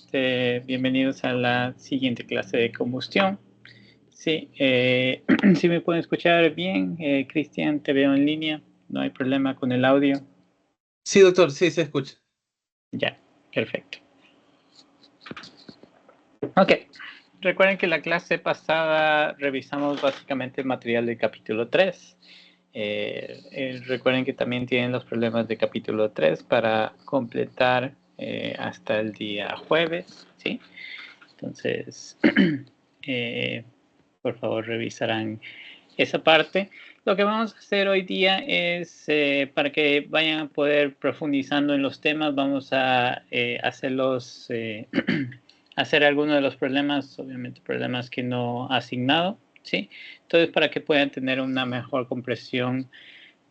Bienvenidos a la siguiente clase de combustión. Sí, si me pueden escuchar bien, Cristian, te veo en línea, no hay problema con el audio. Sí, doctor, sí, se escucha. Ya, perfecto. Ok, recuerden que la clase pasada revisamos básicamente el material del capítulo 3. Recuerden que también tienen los problemas de capítulo 3 para completar hasta el día jueves, ¿sí? Entonces, por favor, revisarán esa parte. Lo que vamos a hacer hoy día es, para que vayan a poder profundizando en los temas, vamos a hacer algunos de los problemas, obviamente problemas que no ha asignado, ¿sí? Entonces, para que puedan tener una mejor comprensión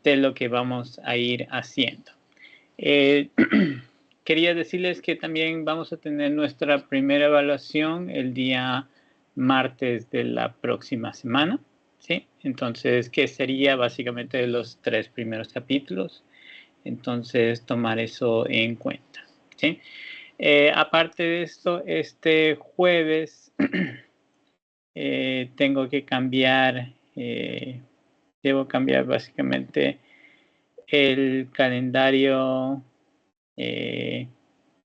de lo que vamos a ir haciendo. Quería decirles que también vamos a tener nuestra primera evaluación el día martes de la próxima semana, ¿sí? Entonces, ¿qué sería básicamente los 3 primeros capítulos? Entonces, tomar eso en cuenta, ¿sí? Aparte de esto, este jueves tengo que cambiar, debo cambiar básicamente el calendario.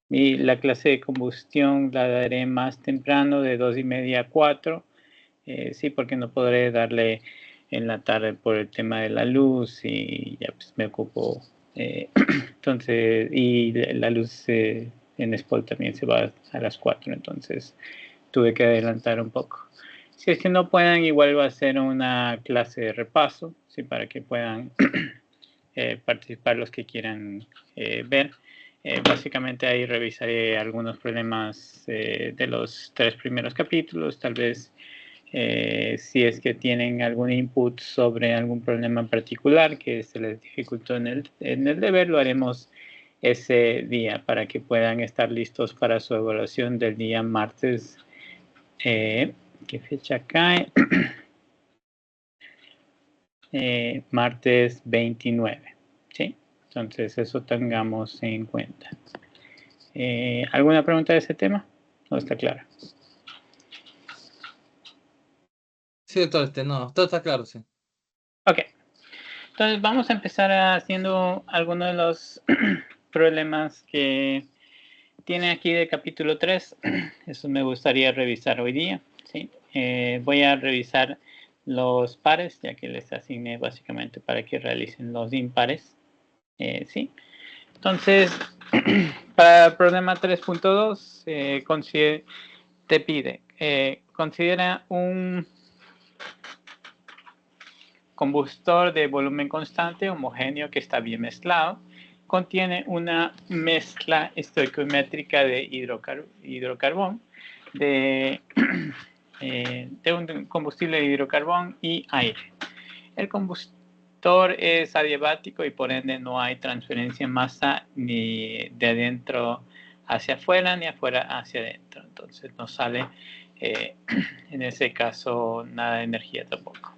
La clase de combustión la daré más temprano, de 2:30 a 4. Sí, porque no podré darle en la tarde por el tema de la luz y ya pues me ocupo. Entonces, y la luz en Spol también se va a las 4, entonces tuve que adelantar un poco. Si es que no puedan, igual va a ser una clase de repaso, ¿sí? Para que puedan participar los que quieran ver. Básicamente ahí revisaré algunos problemas de los 3 primeros capítulos, tal vez si es que tienen algún input sobre algún problema en particular que se les dificultó en el deber, lo haremos ese día para que puedan estar listos para su evaluación del día martes. ¿Qué fecha cae? Martes 29, ¿sí? Entonces eso tengamos en cuenta. ¿Alguna pregunta de ese tema? ¿No está claro? Sí, doctor, no, todo está claro, sí. Ok. Entonces vamos a empezar haciendo algunos de los problemas que tiene aquí de capítulo 3. Eso me gustaría revisar hoy día, ¿sí? Voy a revisar los pares, ya que les asigné básicamente para que realicen los impares, ¿sí? Entonces, para el problema 3.2, te pide, considera un combustor de volumen constante, homogéneo, que está bien mezclado. Contiene una mezcla estequiométrica de hidrocarbón, de un combustible de hidrocarbón y aire. El combustor es adiabático y por ende no hay transferencia de masa ni de adentro hacia afuera ni afuera hacia adentro. Entonces no sale en ese caso nada de energía tampoco.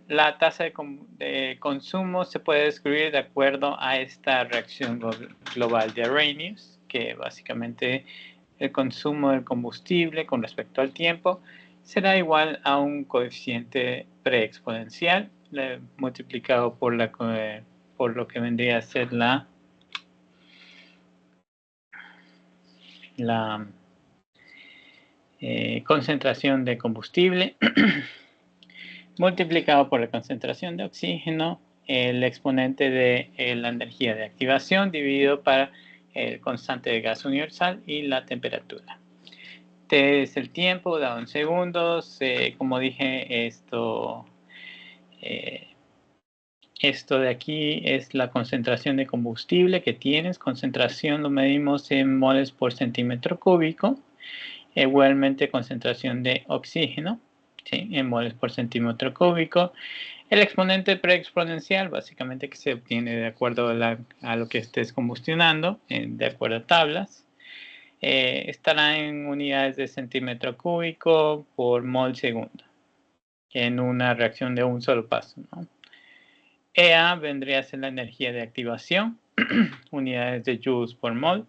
La tasa de consumo se puede describir de acuerdo a esta reacción global de Arrhenius, que básicamente el consumo del combustible con respecto al tiempo será igual a un coeficiente preexponencial multiplicado por lo que vendría a ser la concentración de combustible multiplicado por la concentración de oxígeno, el exponente de la energía de activación dividido para el constante de gas universal y la temperatura. T es el tiempo, dado en segundos. Como dije, esto de aquí es la concentración de combustible que tienes. Concentración lo medimos en moles por centímetro cúbico. Igualmente concentración de oxígeno, ¿sí? En moles por centímetro cúbico. El exponente preexponencial, básicamente que se obtiene de acuerdo a lo que estés combustionando, de acuerdo a tablas. Estará en unidades de centímetro cúbico por mol segundo, en una reacción de un solo paso, ¿no? EA vendría a ser la energía de activación, unidades de joules por mol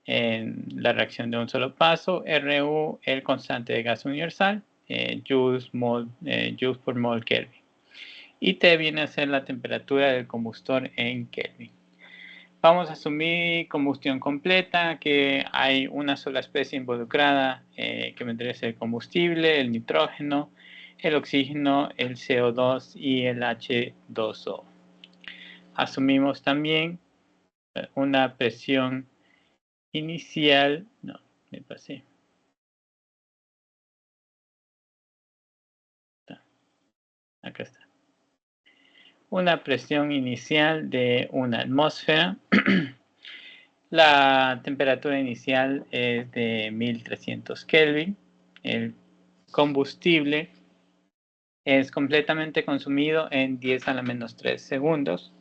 en la reacción de un solo paso. RU, el constante de gas universal, joules por mol Kelvin. Y T viene a ser la temperatura del combustor en Kelvin. Vamos a asumir combustión completa, que hay una sola especie involucrada, que vendría a ser el combustible, el nitrógeno, el oxígeno, el CO2 y el H2O. Asumimos también una presión inicial, no, me pasé. Acá está. Una presión inicial de una atmósfera. La temperatura inicial es de 1300 Kelvin. El combustible es completamente consumido en 10 a la menos 3 segundos.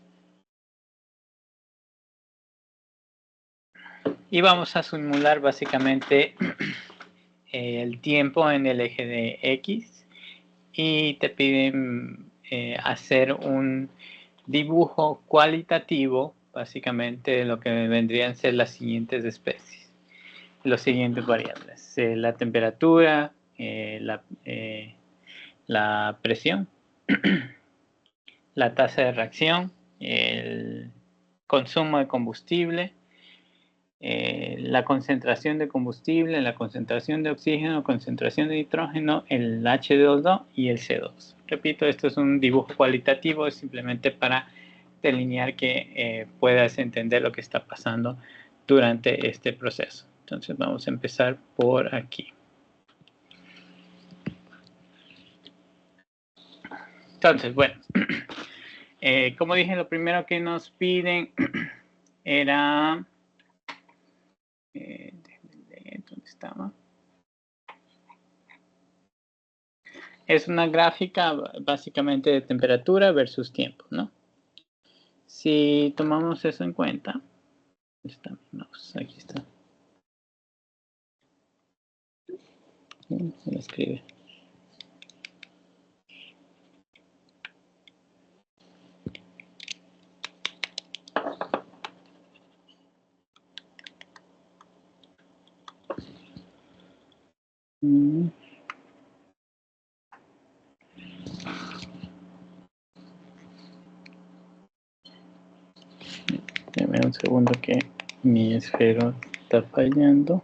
Y vamos a simular básicamente el tiempo en el eje de X. Y te piden hacer un dibujo cualitativo, básicamente, de lo que vendrían a ser las siguientes especies. Los siguientes variables: la temperatura, la presión, la tasa de reacción, el consumo de combustible, la concentración de combustible, la concentración de oxígeno, concentración de nitrógeno, el H2O y el C2. Repito, esto es un dibujo cualitativo, es simplemente para delinear que puedas entender lo que está pasando durante este proceso. Entonces vamos a empezar por aquí. Entonces, bueno, como dije, lo primero que nos piden era... ¿dónde estaba? Es una gráfica básicamente de temperatura versus tiempo, ¿no? Si tomamos eso en cuenta, está mi mouse, aquí está. Se lo escribe. Dame un segundo que mi esfero está fallando.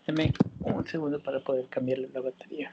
Dame un segundo para poder cambiarle la batería.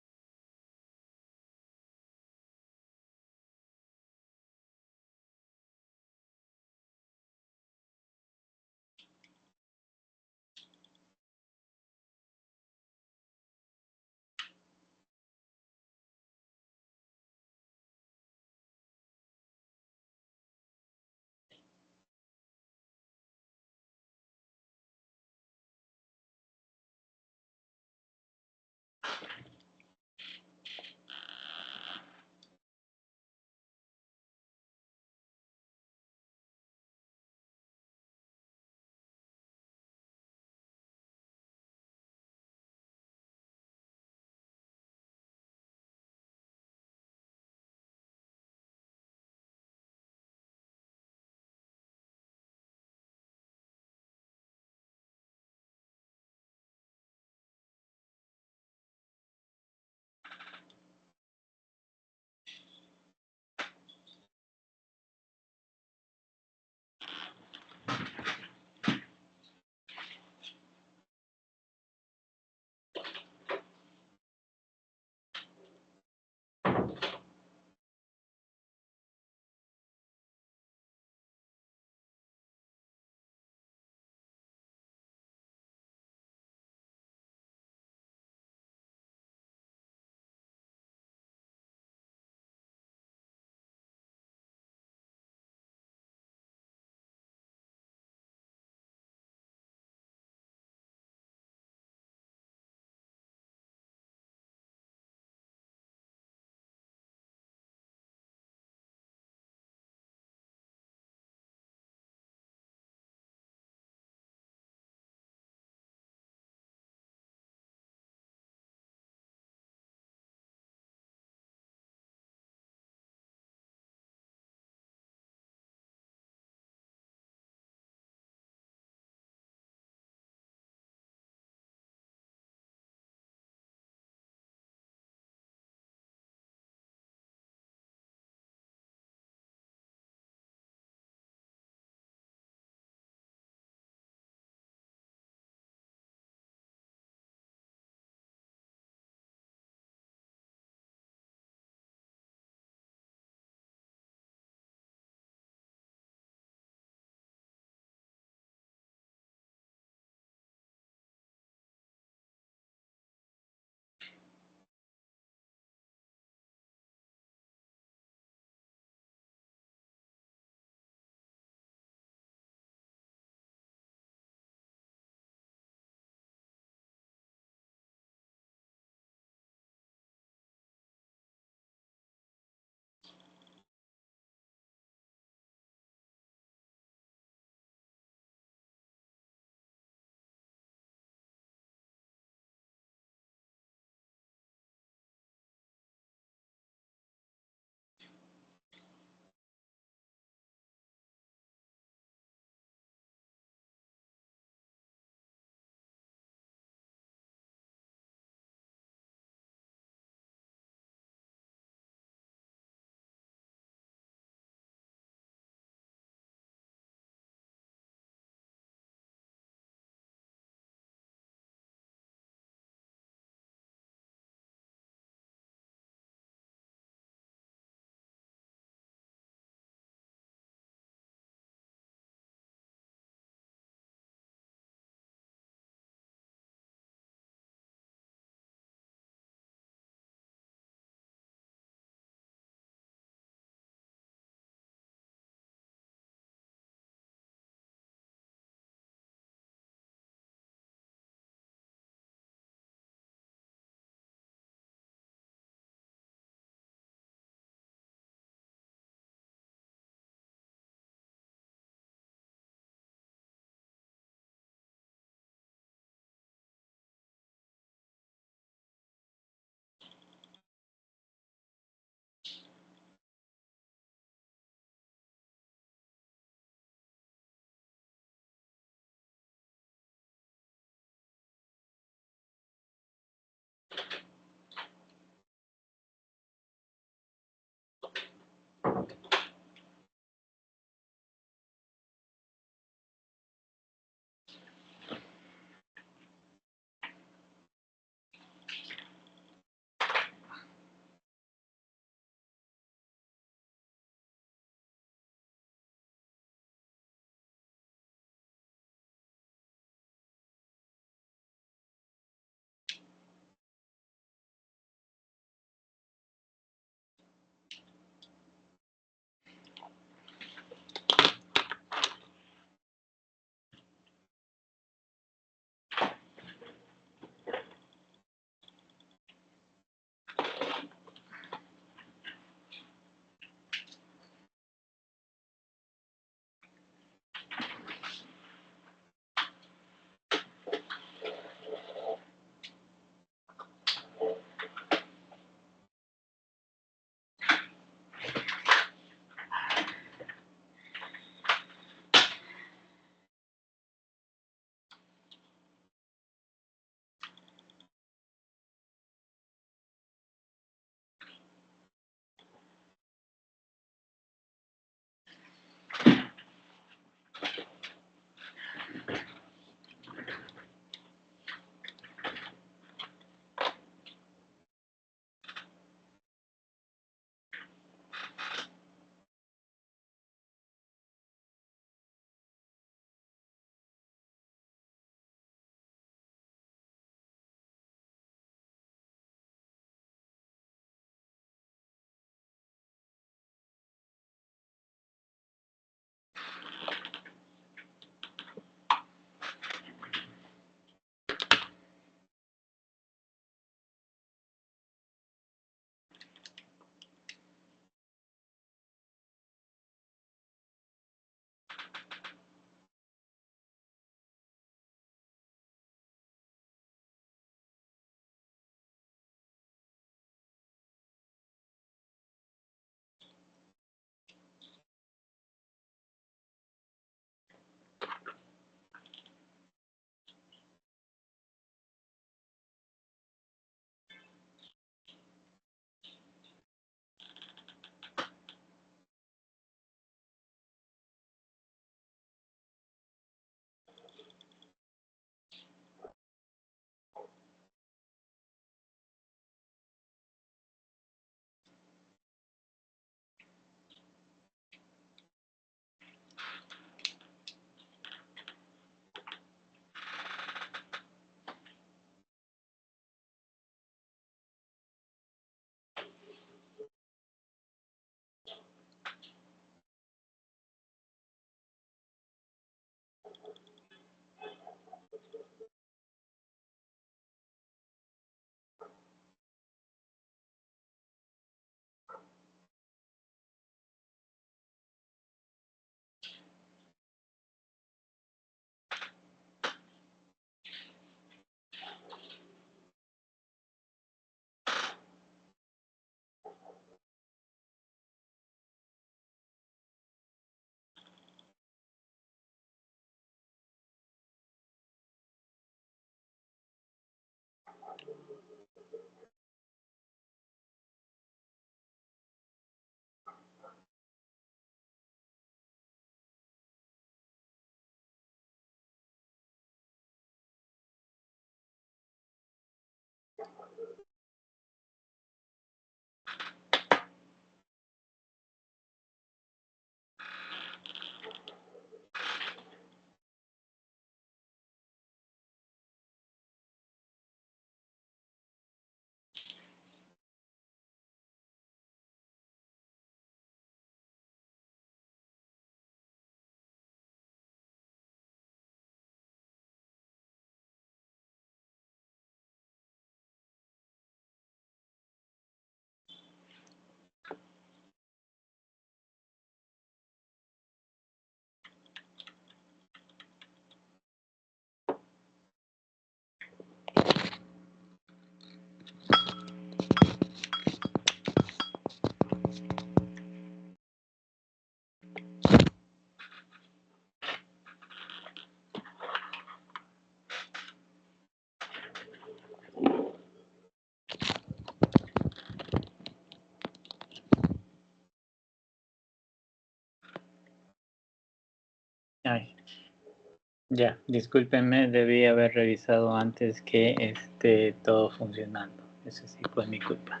Ya, discúlpenme, debí haber revisado antes que esté todo funcionando. Eso sí fue mi culpa.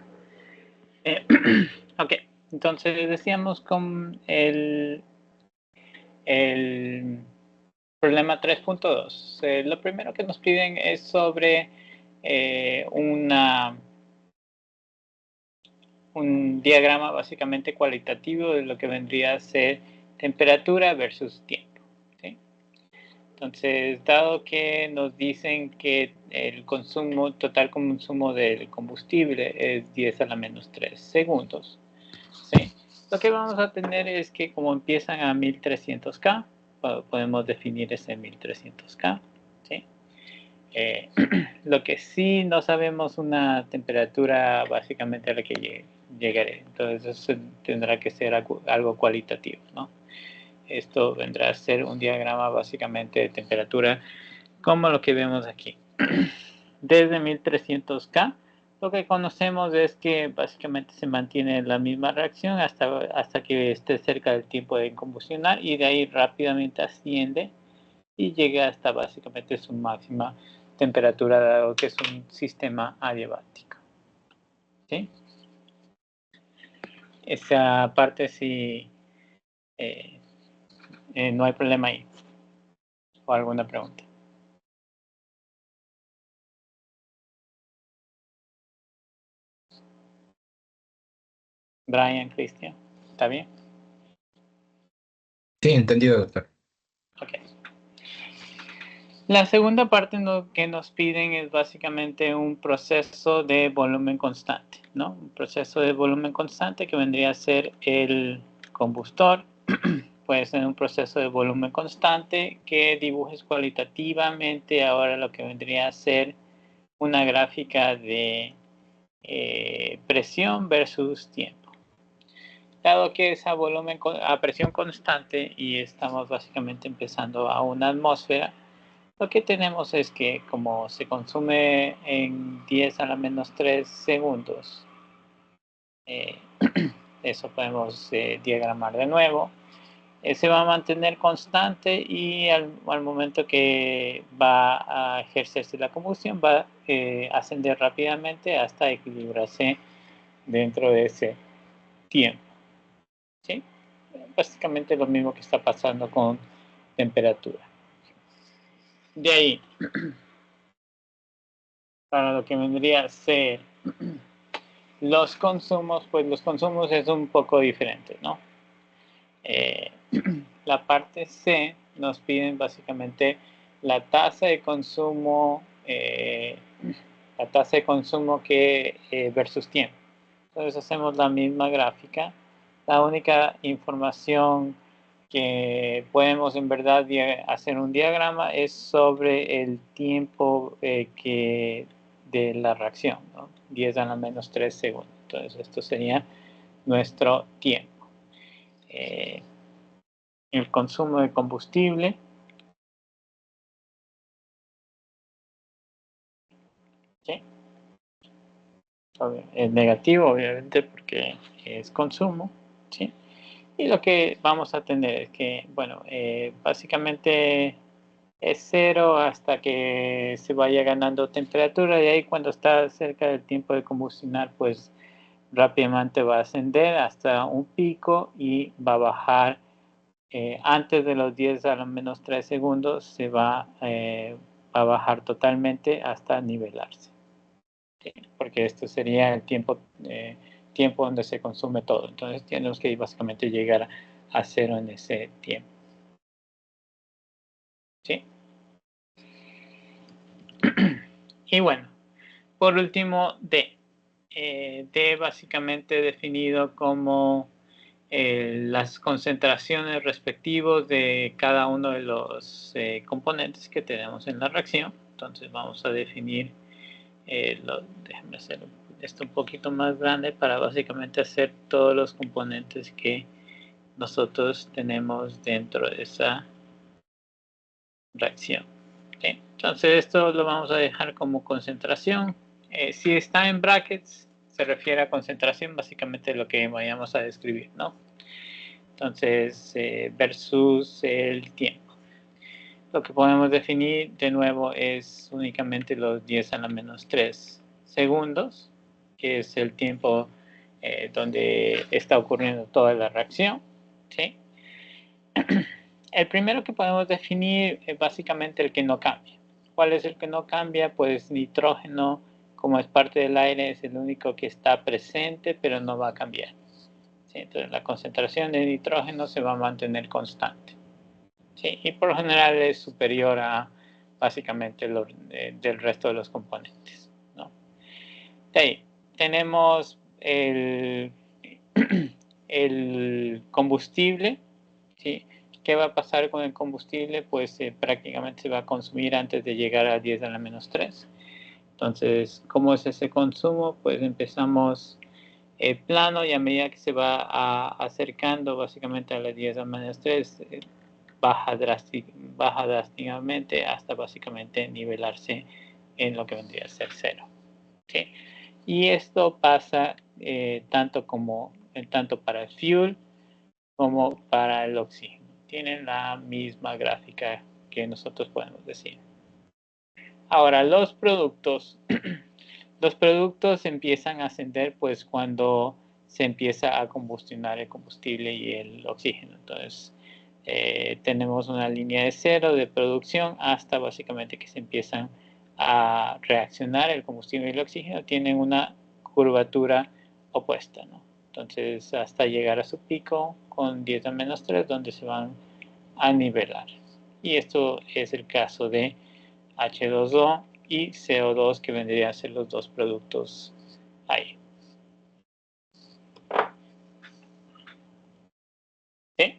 Ok, entonces decíamos con el problema 3.2. Lo primero que nos piden es sobre un diagrama básicamente cualitativo de lo que vendría a ser temperatura versus tiempo. ¿Sí? Entonces, dado que nos dicen que el total consumo del combustible es 10 a la menos 3 segundos, ¿sí? Lo que vamos a tener es que como empiezan a 1300K, podemos definir ese 1300K, ¿sí? Lo que sí no sabemos una temperatura básicamente a la que llegaré. Entonces eso tendrá que ser algo cualitativo, ¿no? Esto vendrá a ser un diagrama básicamente de temperatura como lo que vemos aquí. Desde 1300K, lo que conocemos es que básicamente se mantiene la misma reacción hasta que esté cerca del tiempo de combustionar y de ahí rápidamente asciende y llega hasta básicamente su máxima temperatura, dado que es un sistema adiabático. ¿Sí? Esa parte sí no hay problema ahí. ¿O alguna pregunta? Brian, Cristian, ¿está bien? Sí, entendido, doctor. Ok. La segunda parte que nos piden es básicamente un proceso de volumen constante, ¿no? Un proceso de volumen constante que vendría a ser el combustor. Puede ser un proceso de volumen constante que dibujes cualitativamente ahora lo que vendría a ser una gráfica de presión versus tiempo. Dado que es a presión constante y estamos básicamente empezando a una atmósfera, lo que tenemos es que como se consume en 10 a la menos 3 segundos, eso podemos diagramar de nuevo, se va a mantener constante y al momento que va a ejercerse la combustión va a ascender rápidamente hasta equilibrarse dentro de ese tiempo. ¿Sí? Básicamente lo mismo que está pasando con temperatura. De ahí, para lo que vendría a ser los consumos, pues los consumos es un poco diferente, ¿no? La parte C nos piden básicamente la tasa de consumo, que versus tiempo. Entonces hacemos la misma gráfica. La única información que podemos en verdad hacer un diagrama es sobre el tiempo de la reacción, ¿no? 10 a la menos 3 segundos. Entonces esto sería nuestro tiempo. El consumo de combustible. ¿Sí? Es negativo, obviamente, porque es consumo. ¿Sí? Y lo que vamos a tener es que, bueno, básicamente es cero hasta que se vaya ganando temperatura y ahí cuando está cerca del tiempo de combustionar, pues rápidamente va a ascender hasta un pico y va a bajar antes de los 10 a lo menos 3 segundos, se va a bajar totalmente hasta nivelarse. ¿Sí? Porque esto sería el tiempo donde se consume todo. Entonces tenemos que básicamente llegar a cero en ese tiempo. ¿Sí? Y bueno, por último, D. D básicamente definido como las concentraciones respectivos de cada uno de los componentes que tenemos en la reacción. Entonces vamos a definir, déjenme hacer esto un poquito más grande para básicamente hacer todos los componentes que nosotros tenemos dentro de esa reacción. ¿Sí? Entonces esto lo vamos a dejar como concentración. Si está en brackets, se refiere a concentración, básicamente lo que vayamos a describir, ¿no? Entonces, versus el tiempo. Lo que podemos definir de nuevo es únicamente los 10 a la menos 3 segundos, que es el tiempo donde está ocurriendo toda la reacción, ¿sí? El primero que podemos definir es básicamente el que no cambia. ¿Cuál es el que no cambia? Pues nitrógeno, como es parte del aire, es el único que está presente, pero no va a cambiar. ¿Sí? Entonces la concentración de nitrógeno se va a mantener constante. ¿Sí? Y por lo general es superior a básicamente del resto de los componentes, ¿no? De ahí tenemos el combustible, ¿sí? ¿Qué va a pasar con el combustible? Pues prácticamente se va a consumir antes de llegar a 10 a la menos 3. Entonces, ¿cómo es ese consumo? Pues empezamos plano y a medida que se va acercando básicamente a las 10 a la menos 3, baja drásticamente hasta básicamente nivelarse en lo que vendría a ser 0. ¿Sí? Y esto pasa tanto para el fuel como para el oxígeno. Tienen la misma gráfica que nosotros podemos decir. Ahora, los productos empiezan a ascender pues cuando se empieza a combustionar el combustible y el oxígeno. Entonces, tenemos una línea de 0 de producción hasta básicamente que se empiezan a reaccionar el combustible y el oxígeno. Tienen una curvatura opuesta, ¿no? Entonces, hasta llegar a su pico con 10 a menos 3, donde se van a nivelar. Y esto es el caso de H2O y CO2, que vendrían a ser los dos productos ahí. ¿Sí?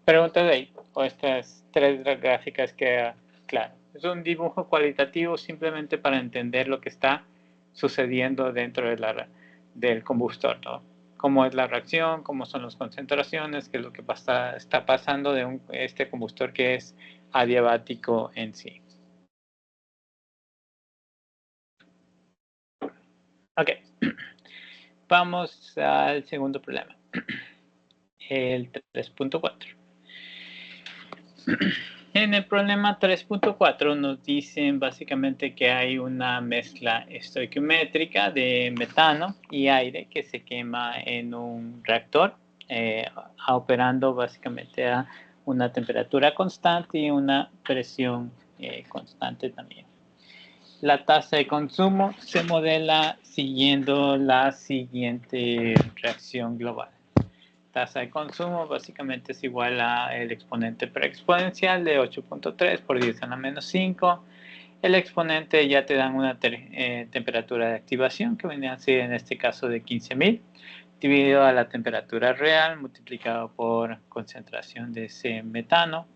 Preguntas de ahí, o estas tres gráficas queda claro. Es un dibujo cualitativo simplemente para entender lo que está sucediendo dentro del combustor, ¿no? Cómo es la reacción, cómo son las concentraciones, qué es lo que está pasando de este combustor que es adiabático en sí. Ok, vamos al segundo problema, el 3.4. En el problema 3.4 nos dicen básicamente que hay una mezcla estoiquiométrica de metano y aire que se quema en un reactor, operando básicamente a una temperatura constante y una presión constante también. La tasa de consumo se modela siguiendo la siguiente reacción global. Tasa de consumo básicamente es igual a el exponente preexponencial de 8.3 por 10 a la menos 5. El exponente ya te dan una temperatura de activación que vendría a ser en este caso de 15.000 dividido a la temperatura real multiplicado por concentración de ese metano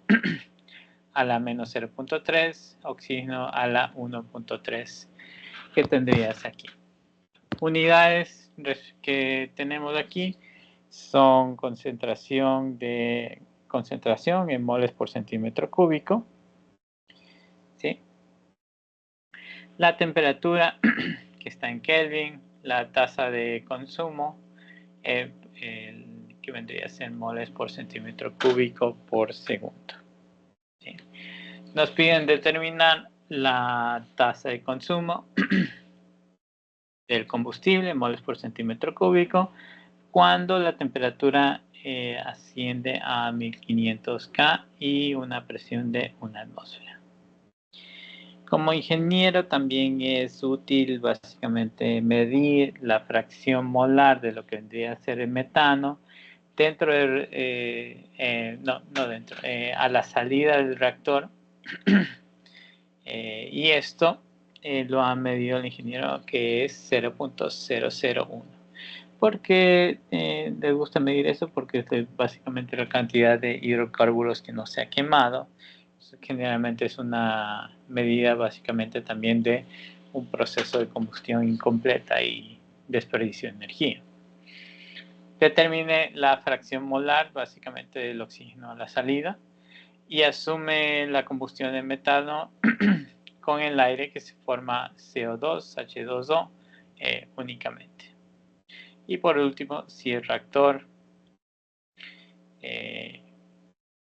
a la menos 0.3, oxígeno a la 1.3 que tendrías aquí. Unidades que tenemos aquí son concentración en moles por centímetro cúbico, ¿sí? La temperatura que está en Kelvin, la tasa de consumo, que vendría a ser moles por centímetro cúbico por segundo, ¿sí? Nos piden determinar la tasa de consumo del combustible, moles por centímetro cúbico, cuando la temperatura asciende a 1500 K y una presión de una atmósfera. Como ingeniero también es útil básicamente medir la fracción molar de lo que vendría a ser el metano dentro a la salida del reactor. Y esto lo ha medido el ingeniero, que es 0.001. ¿Por qué les gusta medir eso? Porque es básicamente la cantidad de hidrocarburos que no se ha quemado. Generalmente es una medida básicamente también de un proceso de combustión incompleta y desperdicio de energía. Determine la fracción molar básicamente del oxígeno a la salida y asume la combustión de metano con el aire, que se forma CO2, H2O únicamente. Y por último, si el reactor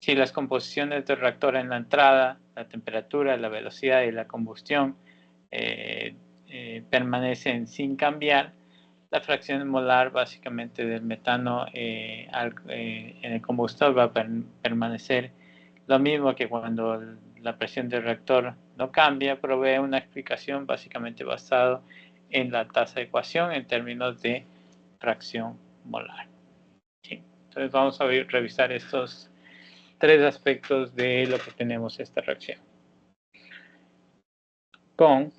si las composiciones del reactor en la entrada, la temperatura, la velocidad y la combustión permanecen sin cambiar, la fracción molar básicamente del metano en el combustor va a permanecer lo mismo que cuando la presión del reactor no cambia. Provee una explicación básicamente basada en la tasa de ecuación en términos de fracción molar. ¿Sí? Entonces vamos a revisar estos tres aspectos de lo que tenemos esta reacción. Con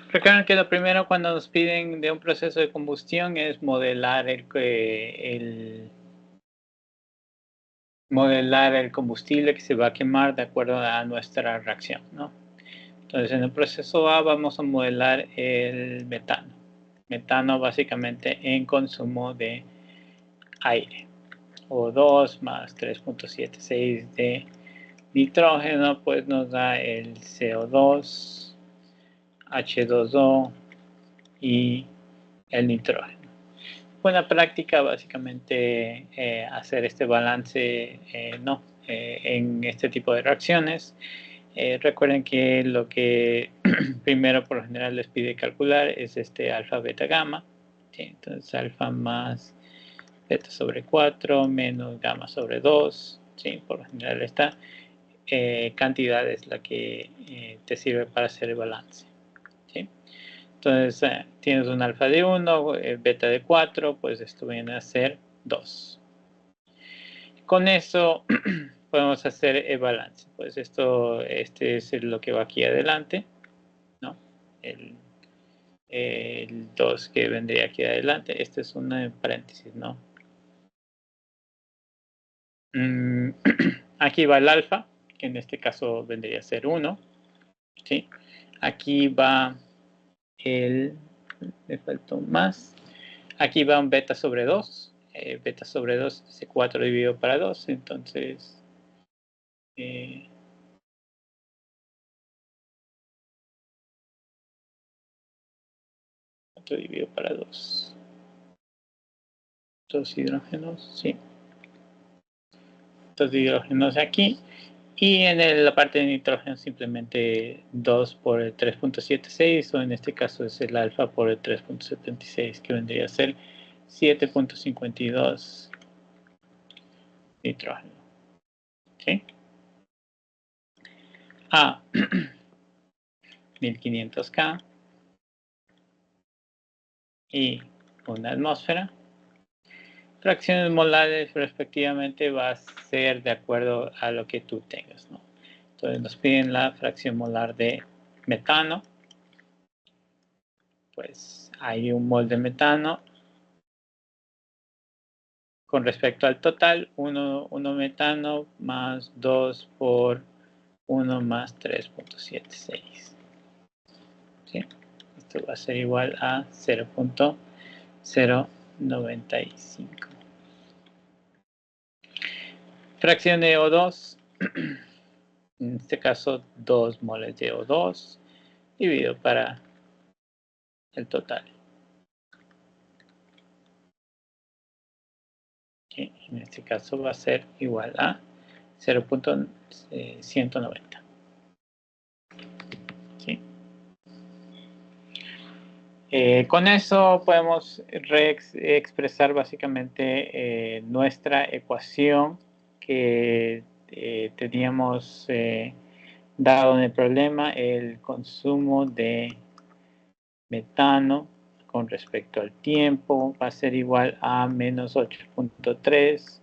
recuerden que lo primero cuando nos piden de un proceso de combustión es modelar el combustible que se va a quemar de acuerdo a nuestra reacción, ¿no? Entonces en el proceso A vamos a modelar el metano. Metano básicamente en consumo de aire. O2 más 3.76 de nitrógeno, pues nos da el CO2, H2O y el nitrógeno. Buena práctica básicamente hacer este balance en este tipo de reacciones. Recuerden que lo que primero por lo general les pide calcular es este alfa, beta, gamma. ¿Sí? Entonces alfa más beta sobre 4 menos gamma sobre 2. ¿Sí? Por lo general esta cantidad es la que te sirve para hacer el balance. ¿Sí? Entonces tienes un alfa de 1, beta de 4, pues esto viene a ser 2. Con eso podemos hacer el balance. Pues este es lo que va aquí adelante, ¿no? El 2 que vendría aquí adelante. Este es un paréntesis, ¿no? Aquí va el alfa, que en este caso vendría a ser 1. ¿Sí? Aquí va me faltó más. Aquí va un beta sobre 2. Beta sobre 2 es 4 dividido para 2. Entonces, 4 dividido para 2. 2 hidrógenos, sí. 2 hidrógenos aquí. Y en la parte de nitrógeno simplemente 2 por el 3.76, o en este caso es el alfa por el 3.76, que vendría a ser 7.52 nitrógeno. ¿Sí? A 1500K y una atmósfera. Fracciones molares respectivamente va a ser de acuerdo a lo que tú tengas, ¿no? Entonces nos piden la fracción molar de metano. Pues hay un mol de metano. Con respecto al total, 1 metano más 2 por 1 más 3.76. ¿Sí? Esto va a ser igual a 0.095. Fracción de O2, en este caso 2 moles de O2 dividido para el total. ¿Sí? En este caso va a ser igual a 0.190. ¿Sí? Con eso podemos expresar básicamente nuestra ecuación que teníamos dado en el problema, el consumo de metano con respecto al tiempo va a ser igual a menos 8.3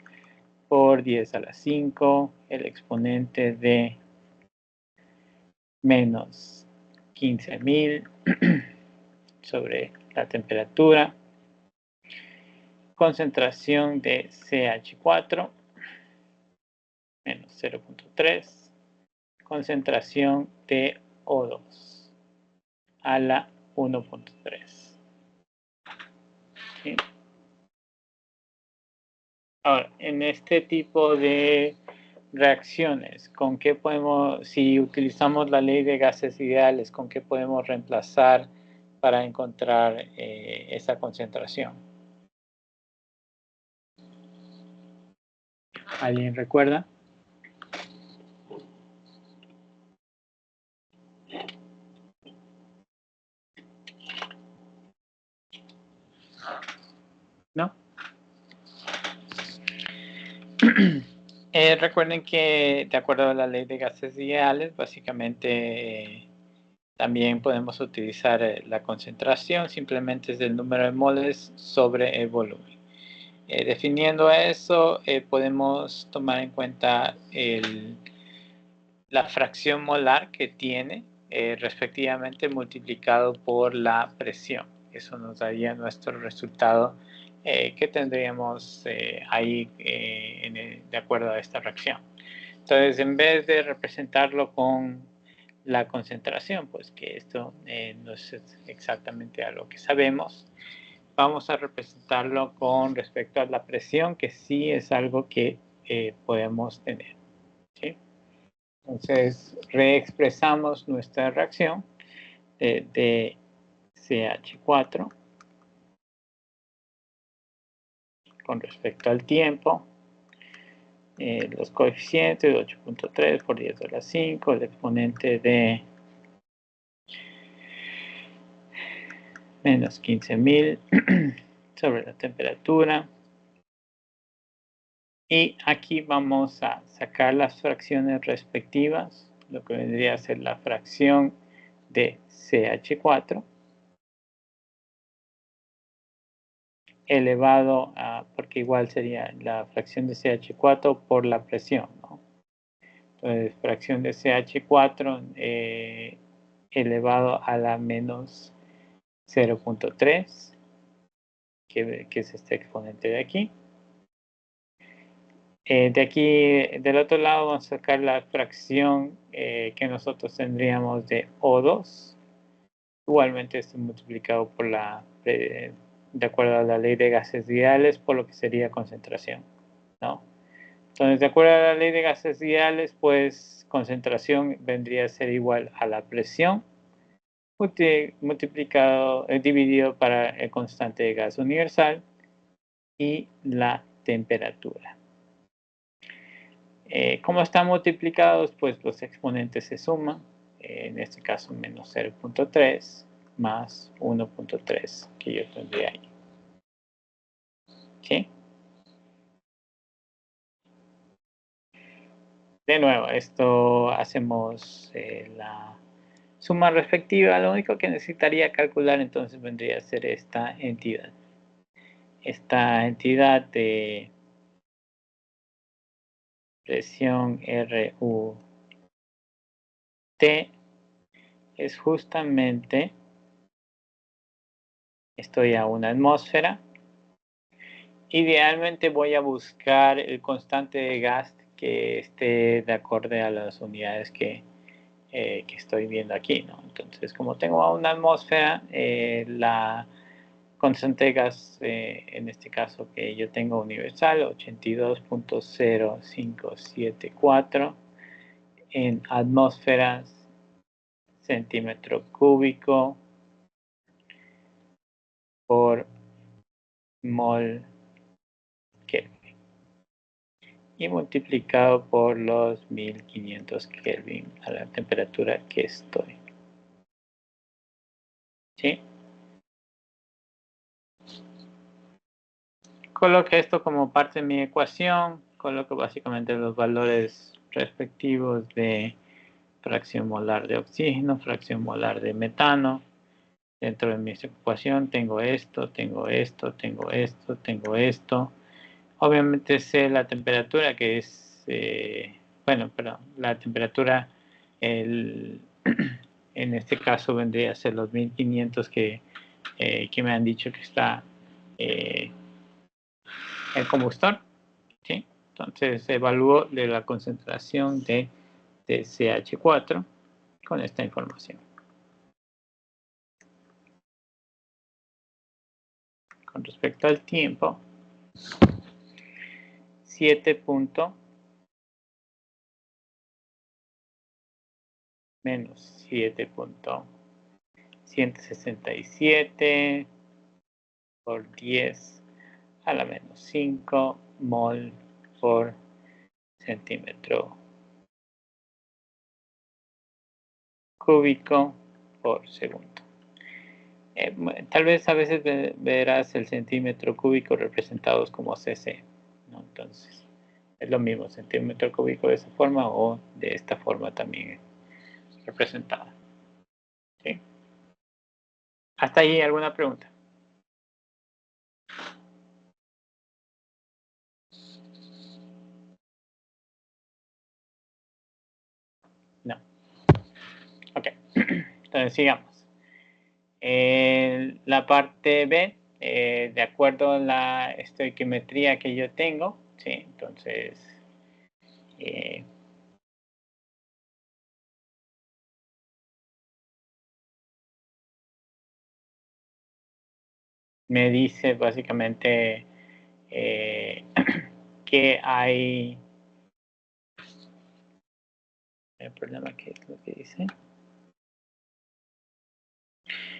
por 10 a la 5, el exponente de menos 15.000 sobre la temperatura, concentración de CH4 menos 0.3, concentración de O2 a la 1.3. ¿Sí? Ahora, en este tipo de reacciones, ¿con qué podemos, si utilizamos la ley de gases ideales, con qué podemos reemplazar para encontrar esa concentración? ¿Alguien recuerda? ¿No? Recuerden que de acuerdo a la ley de gases ideales, básicamente también podemos utilizar la concentración, simplemente es el número de moles sobre el volumen. Definiendo eso, podemos tomar en cuenta la fracción molar que tiene respectivamente multiplicado por la presión. Eso nos daría nuestro resultado que tendríamos ahí de acuerdo a esta fracción. Entonces, en vez de representarlo con la concentración, pues que esto no es exactamente a lo que sabemos, vamos a representarlo con respecto a la presión, que sí es algo que podemos tener. ¿Sí? Entonces, reexpresamos nuestra reacción de CH4 con respecto al tiempo. Los coeficientes, 8.3 por 10 a la 5, el exponente de menos 15.000 sobre la temperatura. Y aquí vamos a sacar las fracciones respectivas, lo que vendría a ser la fracción de CH4 elevado a, porque igual sería la fracción de CH4 por la presión, ¿no? Entonces, fracción de CH4 elevado a la menos 0.3, que es este exponente de aquí. De aquí, del otro lado, vamos a sacar la fracción que nosotros tendríamos de O2. Igualmente, esto multiplicado por de acuerdo a la ley de gases ideales, por lo que sería concentración, ¿no? Entonces, de acuerdo a la ley de gases ideales, pues concentración vendría a ser igual a la presión multiplicado, dividido para el constante de gas universal y la temperatura. Como están multiplicados, pues los exponentes se suman, en este caso menos 0.3 más 1.3 que yo tendría ahí. ¿Sí? De nuevo, esto hacemos la suma respectiva. Lo único que necesitaría calcular entonces vendría a ser esta entidad. Esta entidad de presión RUT es justamente, estoy a una atmósfera. Idealmente voy a buscar el constante de gas que esté de acuerdo a las unidades que estoy viendo aquí, ¿no? Entonces, como tengo una atmósfera, la constante de gas, en este caso que yo tengo universal, 82.0574 en atmósferas centímetro cúbico por mol Kelvin y multiplicado por los 1500 Kelvin a la temperatura que estoy. ¿Sí? Coloco esto como parte de mi ecuación, coloco básicamente los valores respectivos de fracción molar de oxígeno, fracción molar de metano. Dentro de mi ecuación tengo esto, tengo esto, tengo esto, tengo esto. Obviamente sé la temperatura que es, bueno, pero la temperatura en este caso vendría a ser los 1500 que me han dicho que está el combustor, ¿sí? Entonces evalúo de la concentración de CH4 con esta información. Con respecto al tiempo, 7 menos 7.167 por 10 a la menos 5 mol por centímetro cúbico por segundo. Tal vez a veces verás el centímetro cúbico representados como cc, ¿no? Entonces, es lo mismo, centímetro cúbico de esa forma o de esta forma también representada. ¿Sí? ¿Hasta ahí alguna pregunta? No. Ok. Entonces, sigamos. La parte B, de acuerdo a la estoiquiometría que yo tengo, ¿sí? Entonces, me dice básicamente que hay... El problema, ¿qué es lo que dice?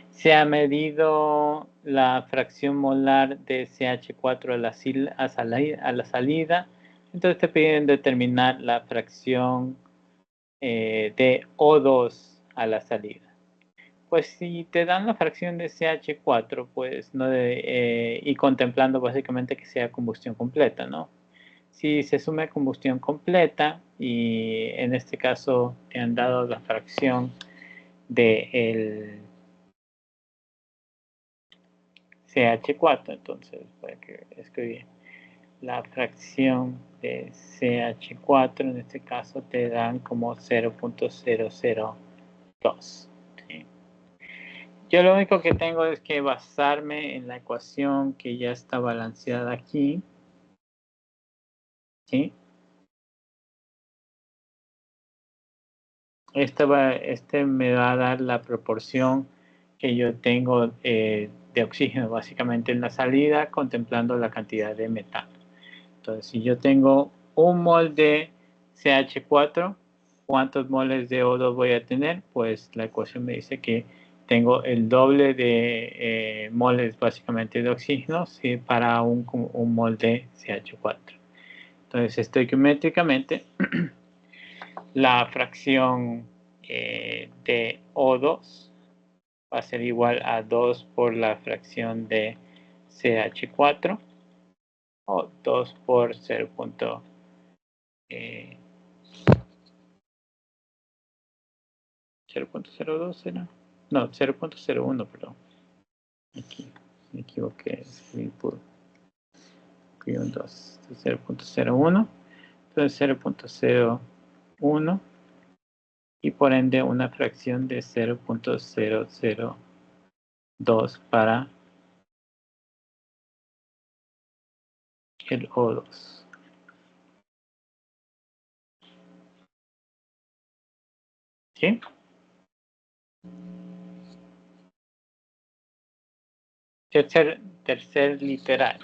Se ha medido la fracción molar de CH4 a la salida. Entonces te piden determinar la fracción de O2 a la salida. Pues si te dan la fracción de CH4, pues no y contemplando básicamente que sea combustión completa, ¿no? Si se sume combustión completa y en este caso te han dado la fracción del CH4, entonces para que escribir la fracción de CH4 en este caso te dan como 0.002. ¿sí? Yo lo único que tengo es que basarme en la ecuación que ya está balanceada aquí. ¿Sí? Este me va a dar la proporción que yo tengo de oxígeno básicamente en la salida, contemplando la cantidad de metano. Entonces, si yo tengo un mol de CH4, ¿cuántos moles de O2 voy a tener? Pues la ecuación me dice que tengo el doble de moles básicamente de oxígeno ¿sí? Para un mol de CH4. Entonces, estoiquiométricamente, la fracción de O2 va a ser igual a 2 por la fracción de CH4 o 2 por 0.02 será. No, 0.01, perdón. Aquí me equivoqué. Escribí un 2. 0.01. Entonces 0.01 y por ende una fracción de 0.002 para el O2. ¿Sí? Tercer literal.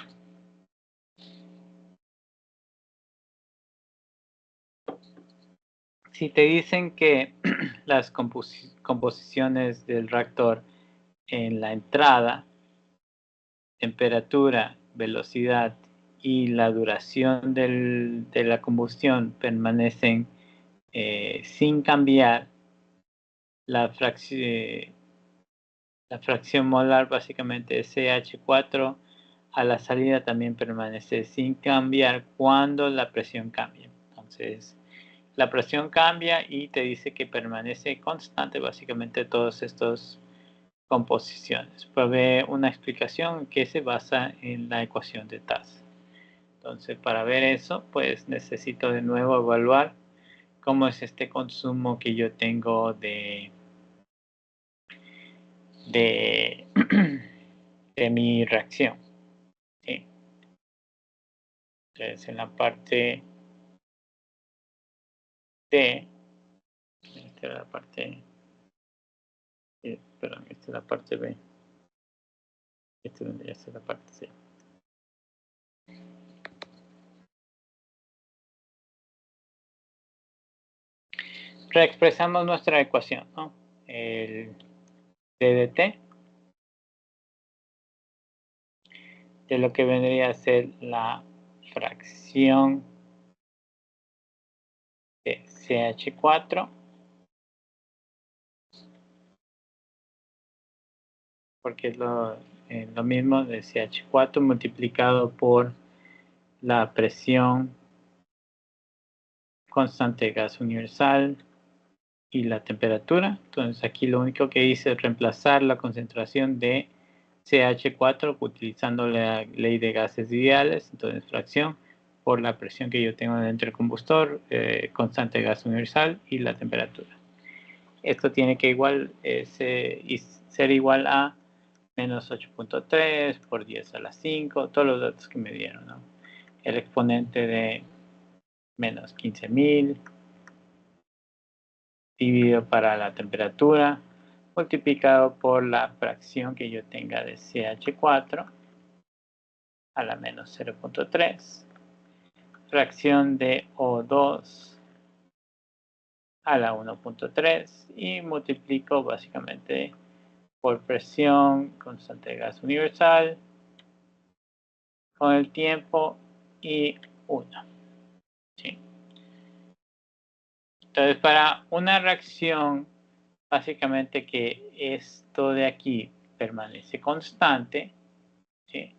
Si te dicen que las composiciones del reactor en la entrada, temperatura, velocidad y la duración de la combustión permanecen sin cambiar, la fracción molar básicamente es CH4 a la salida también permanece sin cambiar cuando la presión cambia. Entonces, la presión cambia y te dice que permanece constante básicamente todas estas composiciones. Provee una explicación que se basa en la ecuación de tasa. Entonces, para ver eso, pues necesito de nuevo evaluar cómo es este consumo que yo tengo de mi reacción. ¿sí? Entonces, en la parte D, esta era la parte Perdón, esta es la parte B. Esta vendría a ser la parte C. Reexpresamos nuestra ecuación, ¿no? El DDT de lo que vendría a ser la fracción de CH4, porque es lo mismo de CH4 multiplicado por la presión constante de gas universal y la temperatura. Entonces aquí lo único que hice es reemplazar la concentración de CH4 utilizando la ley de gases ideales, entonces fracción por la presión que yo tengo dentro del combustor, constante de gas universal y la temperatura. Esto tiene que ser igual a menos 8.3 por 10 a la 5, todos los datos que me dieron, ¿no? El exponente de menos 15.000 dividido para la temperatura multiplicado por la fracción que yo tenga de CH4 a la menos 0.3, fracción de O2 a la 1.3 y multiplico básicamente por presión constante de gas universal con el tiempo y 1. ¿Sí? Entonces, para una reacción, básicamente que esto de aquí permanece constante, ¿sí?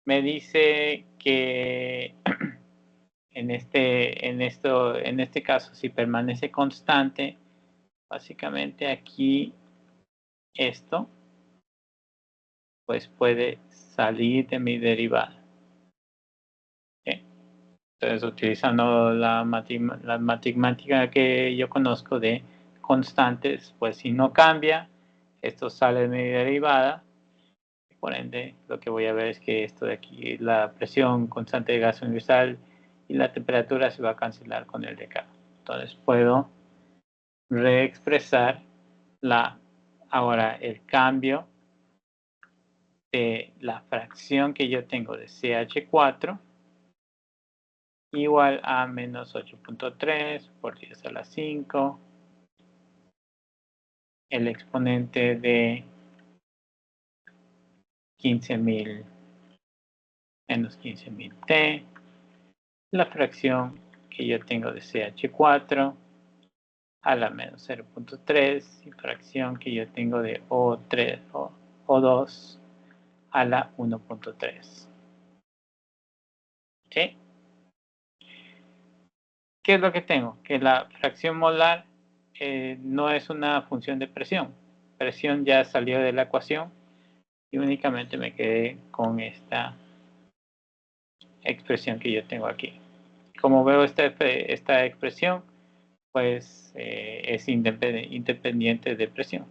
Me dice que en este caso, si permanece constante, básicamente aquí esto pues puede salir de mi derivada. ¿Sí? Entonces, utilizando la matemática que yo conozco de constantes, pues si no cambia, esto sale de mi derivada. Por ende, lo que voy a ver es que esto de aquí, la presión constante de gas universal y la temperatura se va a cancelar con el de acá. Entonces puedo reexpresar ahora el cambio de la fracción que yo tengo de CH4 igual a menos 8.3 por 10 a la 5, el exponente de 15.000 menos 15.000 T, la fracción que yo tengo de CH4 a la menos 0.3 y fracción que yo tengo de O3 o O2 a la 1.3. ¿Sí? ¿Qué es lo que tengo? Que la fracción molar no es una función de presión. Presión ya salió de la ecuación y únicamente me quedé con esta expresión que yo tengo aquí. Como veo esta expresión, pues es independiente de presión.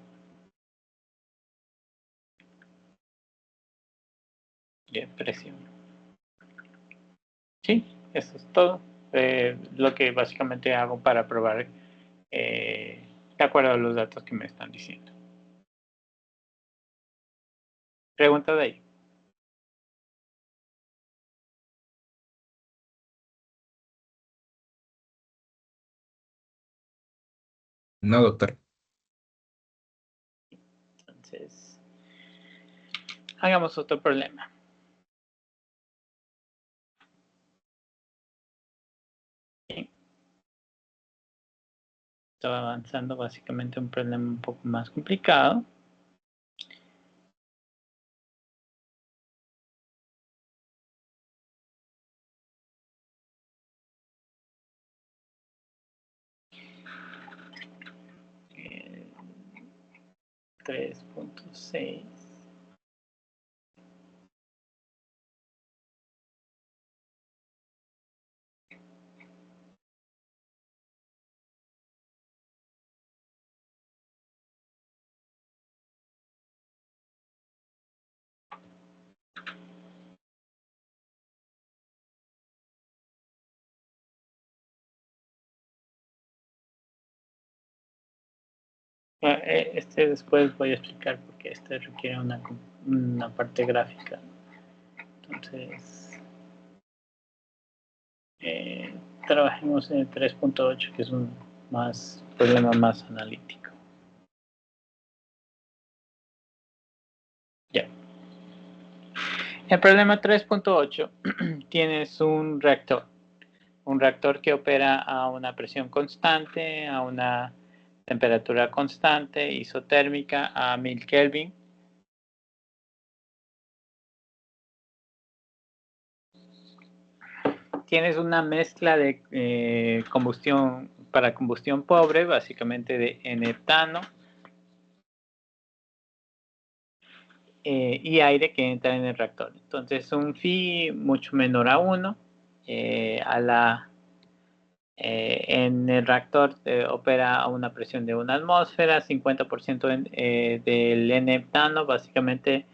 De presión. Sí, eso es todo. Lo que básicamente hago para probar de acuerdo a los datos que me están diciendo. Pregunta de ahí. No, doctor. Entonces, hagamos otro problema. Bien. Estaba avanzando básicamente un problema un poco más complicado. Eh, 3.6. Bueno, después voy a explicar porque este requiere una parte gráfica. Entonces, trabajemos en el 3.8, que es un problema más analítico. Ya. El problema 3.8 tienes un reactor que opera a una presión constante, a una temperatura constante, isotérmica, a 1000 Kelvin. Tienes una mezcla de combustión para combustión pobre, básicamente de N-heptano, y aire que entra en el reactor. Entonces, un phi mucho menor a 1. En el reactor opera a una presión de 1 atmósfera, 50% del N-heptano básicamente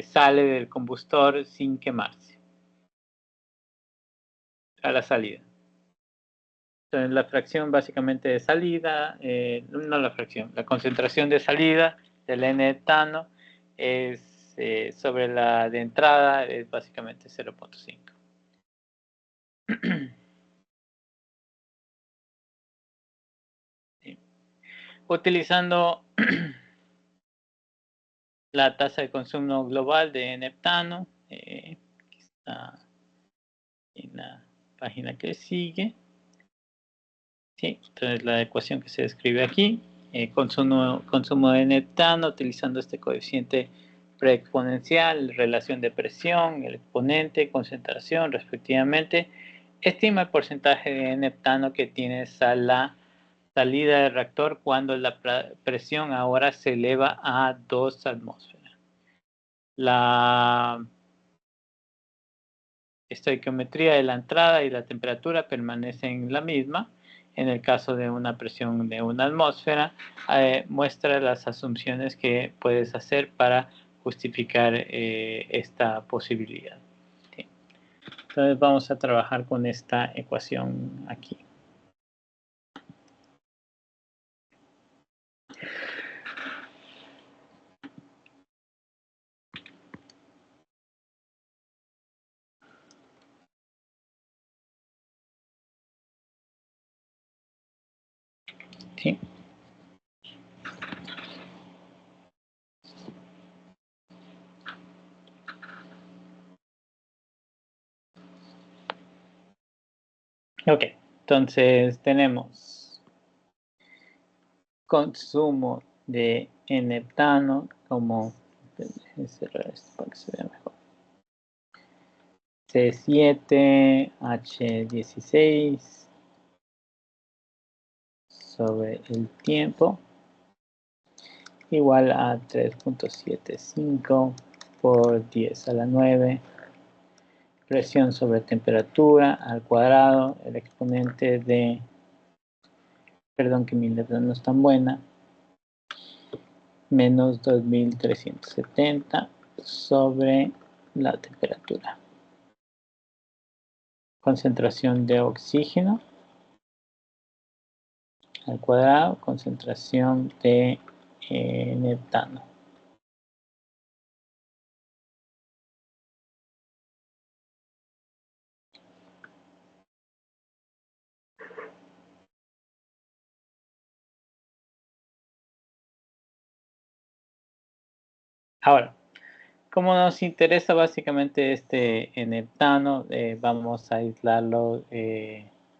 sale del combustor sin quemarse a la salida. Entonces, la fracción básicamente de salida, no la fracción, la concentración de salida del N-heptano es sobre la de entrada es básicamente 0.5. Sí. Utilizando la tasa de consumo global de N-heptano, que está en la página que sigue. Sí, entonces la ecuación que se describe aquí, consumo de N-heptano utilizando este coeficiente preexponencial, relación de presión, el exponente, concentración respectivamente, estima el porcentaje de N-heptano que tienes a la salida del reactor cuando la presión ahora se eleva a 2 atmósferas. La estoiquiometría de la entrada y la temperatura permanecen la misma. En el caso de una presión de 1 atmósfera, muestra las asunciones que puedes hacer para justificar esta posibilidad. ¿Sí? Entonces vamos a trabajar con esta ecuación aquí. ¿Sí? Ok, entonces tenemos consumo de N-heptano como, déjenme cerrar esto para que se vea mejor, C7H16 sobre el tiempo igual a 3.75 por 10 a la 9, presión sobre temperatura al cuadrado, el exponente de, perdón que mi letra no es tan buena, menos 2370 sobre la temperatura. Concentración de oxígeno al cuadrado, concentración de N-heptano. Ahora, como nos interesa básicamente este N-heptano, vamos a aislarlo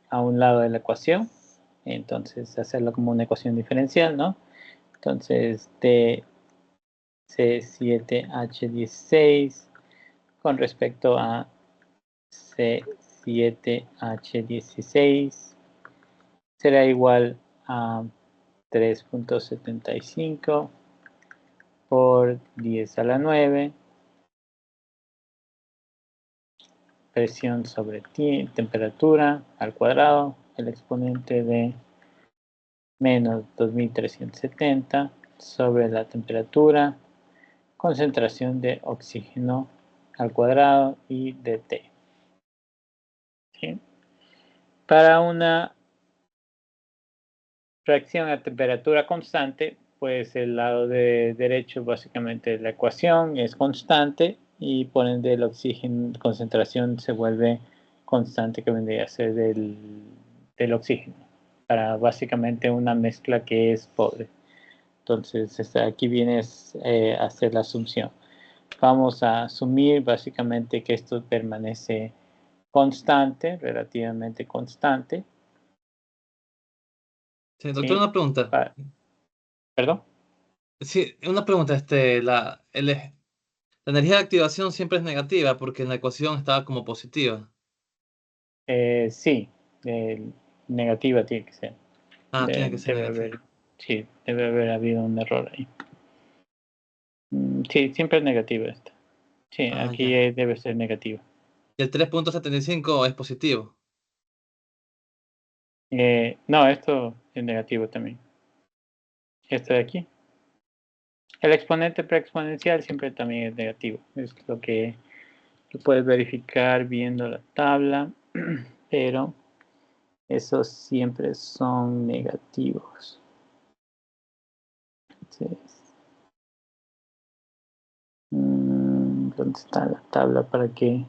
a un lado de la ecuación. Entonces, hacerlo como una ecuación diferencial, ¿no? Entonces, de C7H16 con respecto a C7H16 será igual a 3.75 por 10 a la 9, presión sobre temperatura al cuadrado, el exponente de menos 2370 sobre la temperatura, concentración de oxígeno al cuadrado y de T. ¿Sí? Para una reacción a temperatura constante, pues el lado derecho básicamente la ecuación es constante y por ende el oxígeno, concentración se vuelve constante, que vendría a ser del oxígeno, para básicamente una mezcla que es pobre. Entonces aquí viene a hacer la asunción. Vamos a asumir básicamente que esto permanece constante, relativamente constante. Sí, doctor, una pregunta. ¿Perdón? Sí, una pregunta. La energía de activación siempre es negativa porque en la ecuación estaba como positiva. Sí, negativa tiene que ser. Tiene que ser negativa. Sí, debe haber habido un error ahí. Sí, siempre es negativa esta. Sí, aquí Ya. debe ser negativa. Y el 3.75 es positivo. No, esto es negativo también. Esto de aquí. El exponente preexponencial siempre también es negativo. Es lo que tú puedes verificar viendo la tabla, pero esos siempre son negativos. Entonces, ¿dónde está la tabla para que?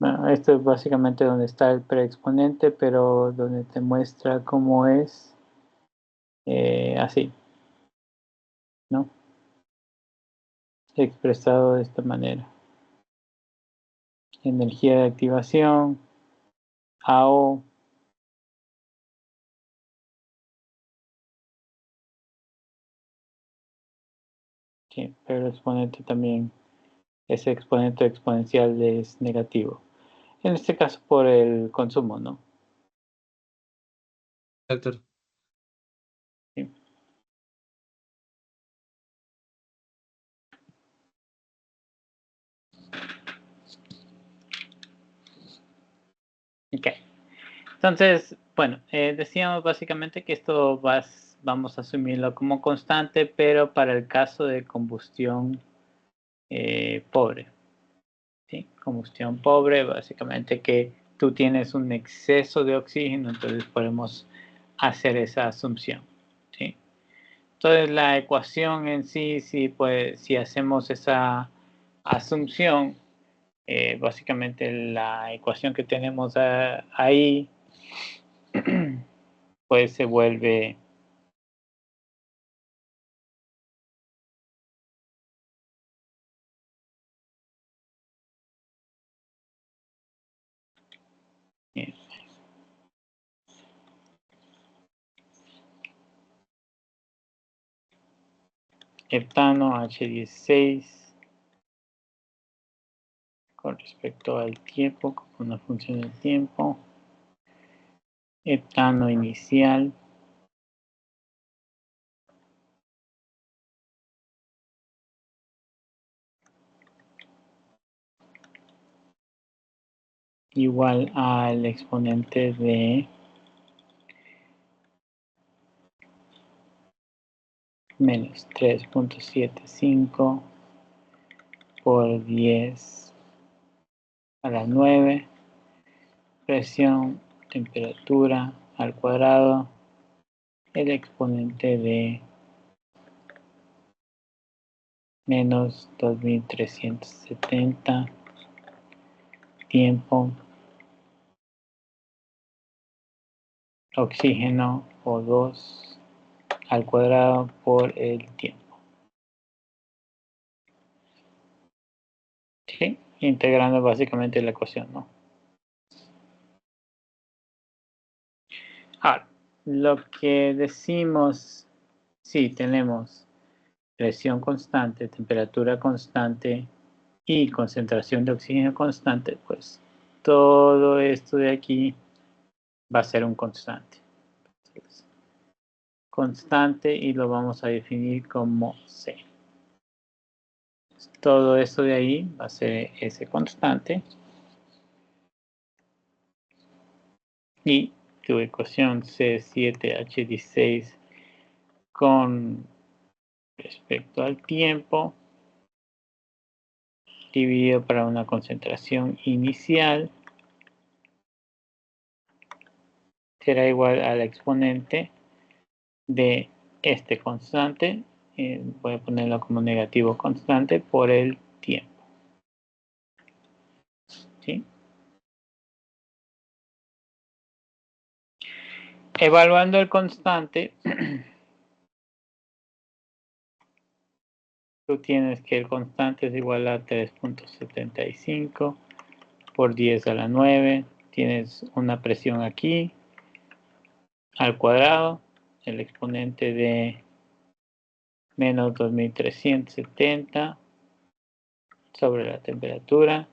Bueno, esto es básicamente donde está el preexponente, pero donde te muestra cómo es así, ¿no? Expresado de esta manera. Energía de activación, AO. Sí, pero el exponente también, ese exponente exponencial es negativo. En este caso por el consumo, ¿no? Doctor. Sí. Ok. Entonces, bueno, decíamos básicamente que esto vamos a asumirlo como constante, pero para el caso de combustión pobre. ¿Sí? Combustión pobre, básicamente que tú tienes un exceso de oxígeno, entonces podemos hacer esa asunción. ¿Sí? Entonces la ecuación en sí, pues, si hacemos esa asunción, básicamente la ecuación que tenemos ahí, pues se vuelve heptano H16 con respecto al tiempo, como una función del tiempo, heptano inicial igual al exponente de menos 3.75 por 10 a la 9, presión, temperatura al cuadrado, el exponente de menos 2370, tiempo, oxígeno o 2 al cuadrado por el tiempo. ¿Sí? Integrando básicamente la ecuación, ¿no? Ahora, lo que decimos, sí, tenemos presión constante, temperatura constante y concentración de oxígeno constante, pues todo esto de aquí va a ser un constante. Entonces, constante y lo vamos a definir como C. Todo esto de ahí va a ser ese constante y tu ecuación C7H16 con respecto al tiempo dividido para una concentración inicial será igual al exponente de este constante, voy a ponerlo como negativo constante, por el tiempo. ¿Sí? Evaluando el constante, tú tienes que el constante es igual a 3.75 por 10 a la 9. Tienes una presión aquí al cuadrado, el exponente de menos 2370 sobre la temperatura,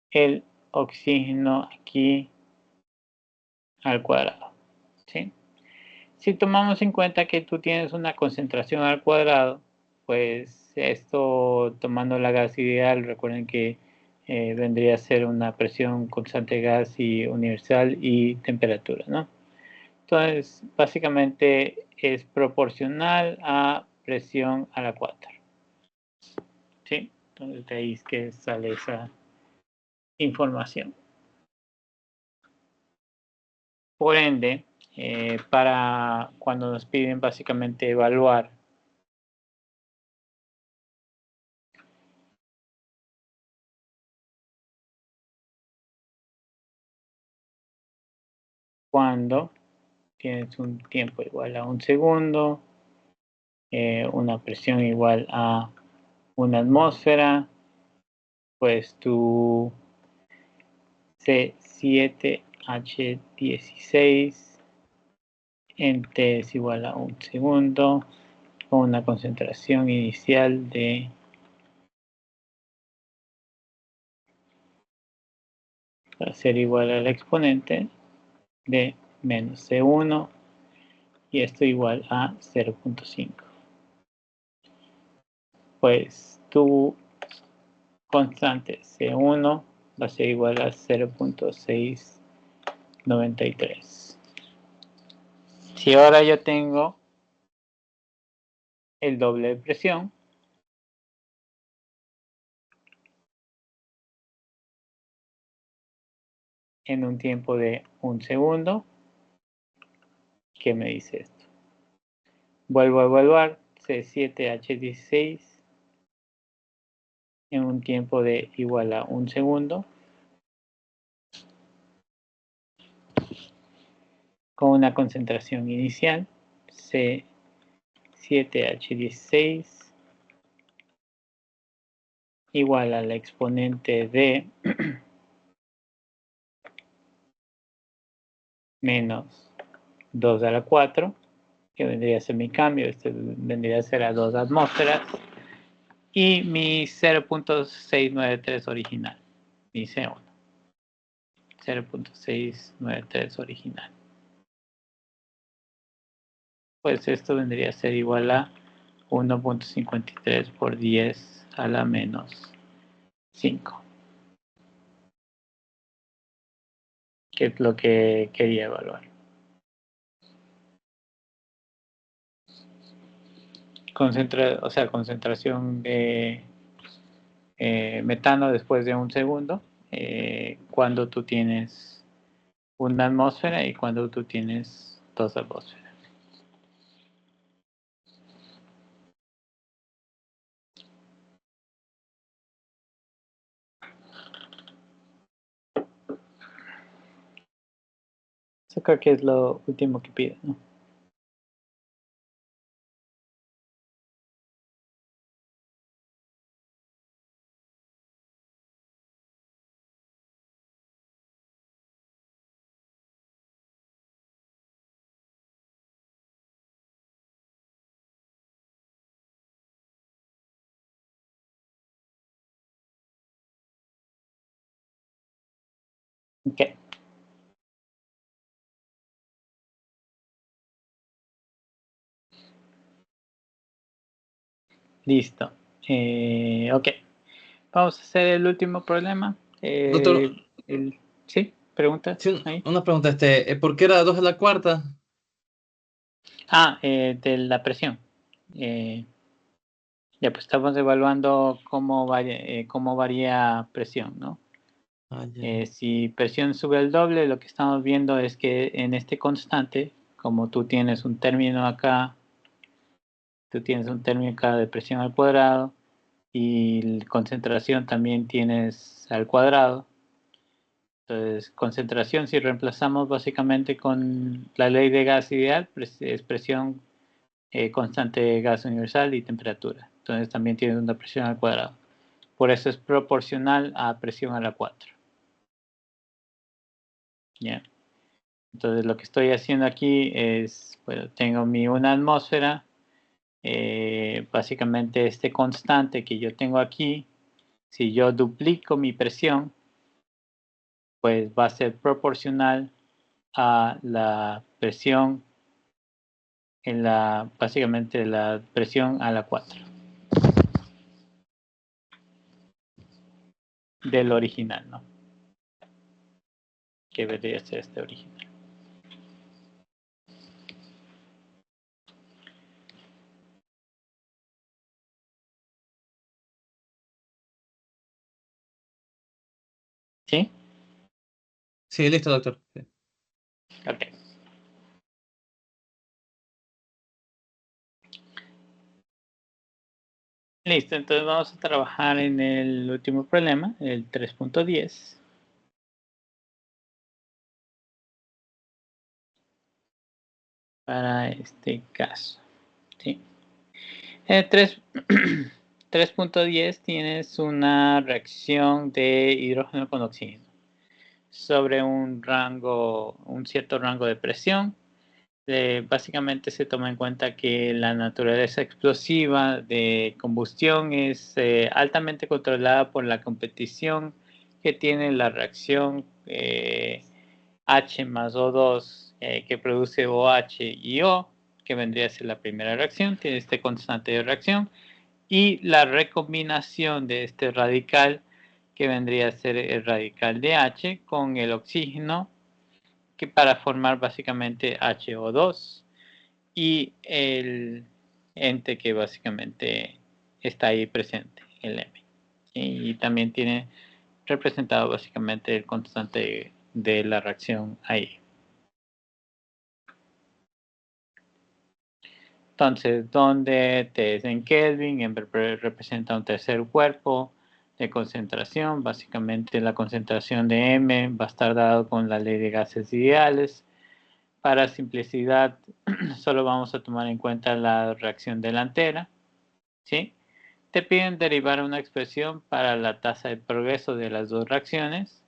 el oxígeno aquí al cuadrado. ¿Sí? Si tomamos en cuenta que tú tienes una concentración al cuadrado, pues esto tomando la gas ideal, recuerden que vendría a ser una presión constante de gas y universal y temperatura, ¿no? Entonces, básicamente es proporcional a presión a la 4. ¿Sí? Entonces, de ahí es que sale esa información. Por ende, para cuando nos piden básicamente evaluar cuando tienes un tiempo igual a 1 segundo, una presión igual a 1 atmósfera, pues tu C7H16 en T es igual a 1 segundo, con una concentración inicial de va a ser igual al exponente de menos C1 y esto igual a 0.5. Pues tu constante C1 va a ser igual a 0.693. Si ahora yo tengo el doble de presión, en un tiempo de 1 segundo, ¿qué me dice esto? Vuelvo a evaluar C7H16 en un tiempo de igual a 1 segundo, con una concentración inicial C7H16 igual al exponente de menos 2 a la 4, que vendría a ser mi cambio, este vendría a ser a 2 atmósferas, y mi 0.693 original, mi C1, 0.693 original. Pues esto vendría a ser igual a 1.53 por 10 a la menos 5, que es lo que quería evaluar. Concentración de metano después de 1 segundo, cuando tú tienes 1 atmósfera y cuando tú tienes 2 atmósferas. Eso creo que es lo último que pide, ¿no? Ok. Listo. Ok. Vamos a hacer el último problema. Doctor, ¿Sí? ¿Preguntas? sí, Ahí. una pregunta, ¿por qué era 2 a la cuarta? De la presión. Ya pues estamos evaluando cómo varía presión, ¿no? Ya. Si presión sube el doble, lo que estamos viendo es que en este constante, como tú tienes un término acá, de presión al cuadrado y concentración también tienes al cuadrado. Entonces, concentración, si reemplazamos básicamente con la ley de gas ideal, es presión constante de gas universal y temperatura. Entonces también tienes una presión al cuadrado. Por eso es proporcional a presión a la 4. ¿Ya? Entonces lo que estoy haciendo aquí es, bueno, tengo una atmósfera, básicamente este constante que yo tengo aquí, si yo duplico mi presión, pues va a ser proporcional a la presión básicamente la presión a la 4 del original, ¿no? Que debería ser este original. ¿Sí? Sí, listo, doctor. Sí. Ok. Listo, entonces vamos a trabajar en el último problema, el 3.10. Para este caso. ¿Sí? En 3.10 tienes una reacción de hidrógeno con oxígeno sobre un cierto rango de presión. Básicamente se toma en cuenta que la naturaleza explosiva de combustión es altamente controlada por la competición que tiene la reacción H más O2 que produce OH y O, que vendría a ser la primera reacción, tiene este constante de reacción, y la recombinación de este radical, que vendría a ser el radical de H con el oxígeno, que para formar básicamente HO2 y el ente que básicamente está ahí presente, el M. Y también tiene representado básicamente el constante de la reacción ahí. Entonces, donde T es en Kelvin, representa un tercer cuerpo de concentración. Básicamente la concentración de M va a estar dado con la ley de gases ideales. Para simplicidad, solo vamos a tomar en cuenta la reacción delantera. ¿Sí? Te piden derivar una expresión para la tasa de progreso de las dos reacciones.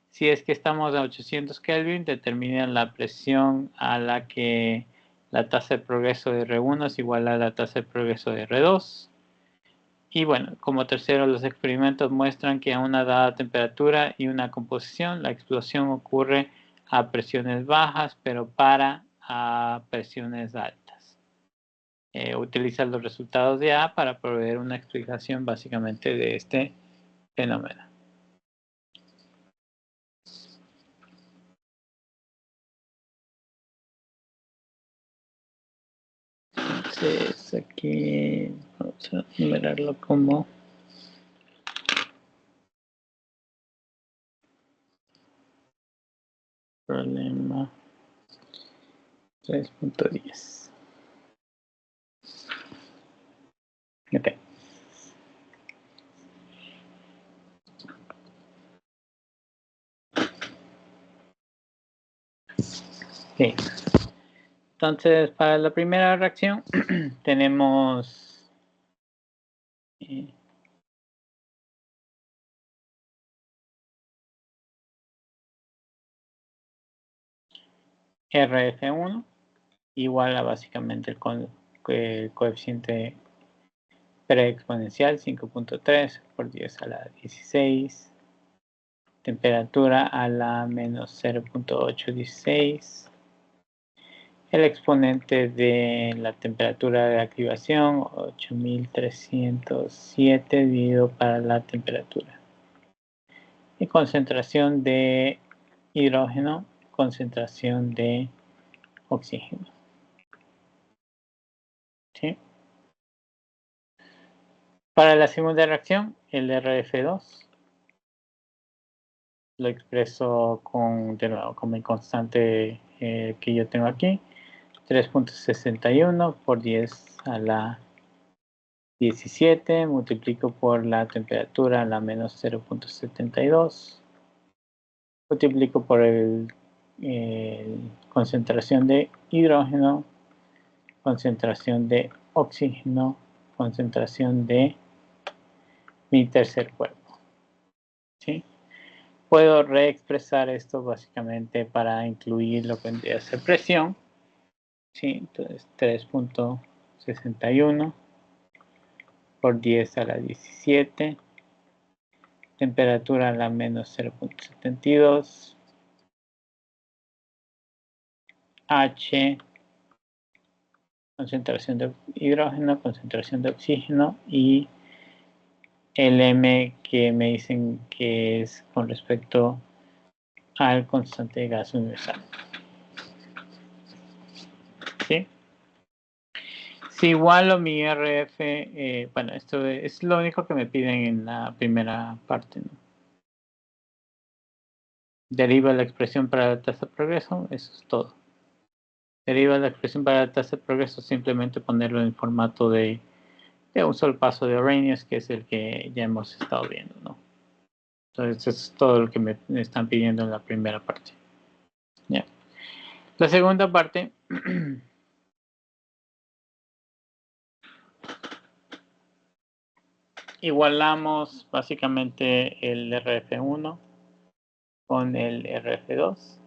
Si es que estamos a 800 Kelvin, determinan la presión a la que la tasa de progreso de R1 es igual a la tasa de progreso de R2. Y bueno, como tercero, los experimentos muestran que a una dada temperatura y una composición, la explosión ocurre a presiones bajas, pero a presiones altas. Utiliza los resultados de A para proveer una explicación básicamente de este fenómeno. Entonces aquí vamos a numerarlo como problema 3.10. Ok. Sí. Entonces, para la primera reacción tenemos RF1 igual a básicamente el coeficiente preexponencial 5.3 por 10 a la 16, temperatura a la menos 0.816, el exponente de la temperatura de activación 8307 dividido para la temperatura, y concentración de hidrógeno, concentración de oxígeno. ¿Sí? Para la segunda reacción, el RF2 lo expreso de nuevo con mi constante que yo tengo aquí. 3.61 por 10 a la 17, multiplico por la temperatura a la menos 0.72, multiplico por el concentración de hidrógeno, concentración de oxígeno, concentración de mi tercer cuerpo. ¿Sí? Puedo reexpresar esto básicamente para incluir lo que vendría a ser presión. ¿Sí? Entonces 3.61 por 10 a la 17, temperatura a la menos 0.72, H, concentración de hidrógeno, concentración de oxígeno, y el M que me dicen que es con respecto al constante de gas universal. ¿Sí? Si igualo mi RF, bueno, esto es lo único que me piden en la primera parte, ¿no? Deriva la expresión para la tasa de progreso, eso es todo. Deriva la expresión para la tasa de progreso, simplemente ponerlo en formato de un solo paso de Arrhenius, que es el que ya hemos estado viendo, ¿no? Entonces, eso es todo lo que me están pidiendo en la primera parte. ¿Ya? La segunda parte igualamos básicamente el RF1 con el RF2.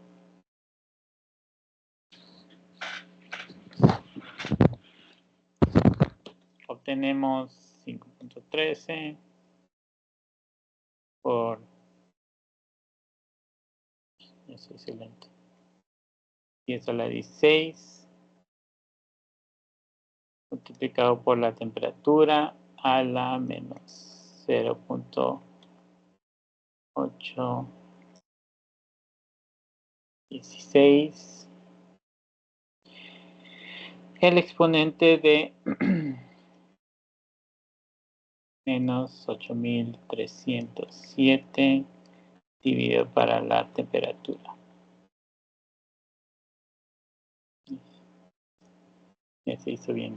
Obtenemos 5.13 por... Eso es excelente. 10 a la 16 multiplicado por la temperatura a la menos 0.816. El exponente de menos 8.307 dividido para la temperatura. Ya se hizo bien.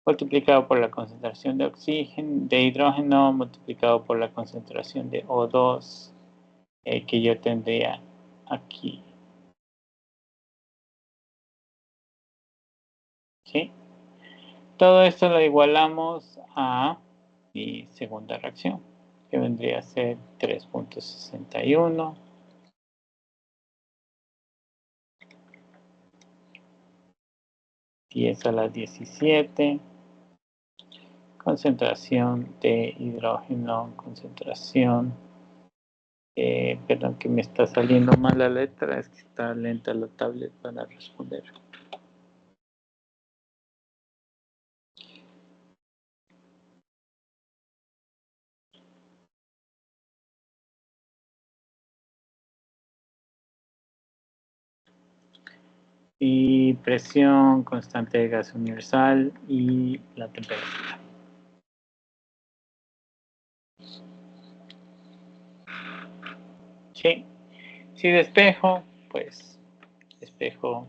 Multiplicado por la concentración de oxígeno, de hidrógeno, multiplicado por la concentración de O2 que yo tendría aquí. ¿Sí? Todo esto lo igualamos a mi segunda reacción, que vendría a ser 3.61 10 a la 17, concentración de hidrógeno, concentración, perdón que me está saliendo mal la letra, es que está lenta la tablet para responder. Y presión, constante de gas universal y la temperatura. Sí. Si despejo, pues despejo.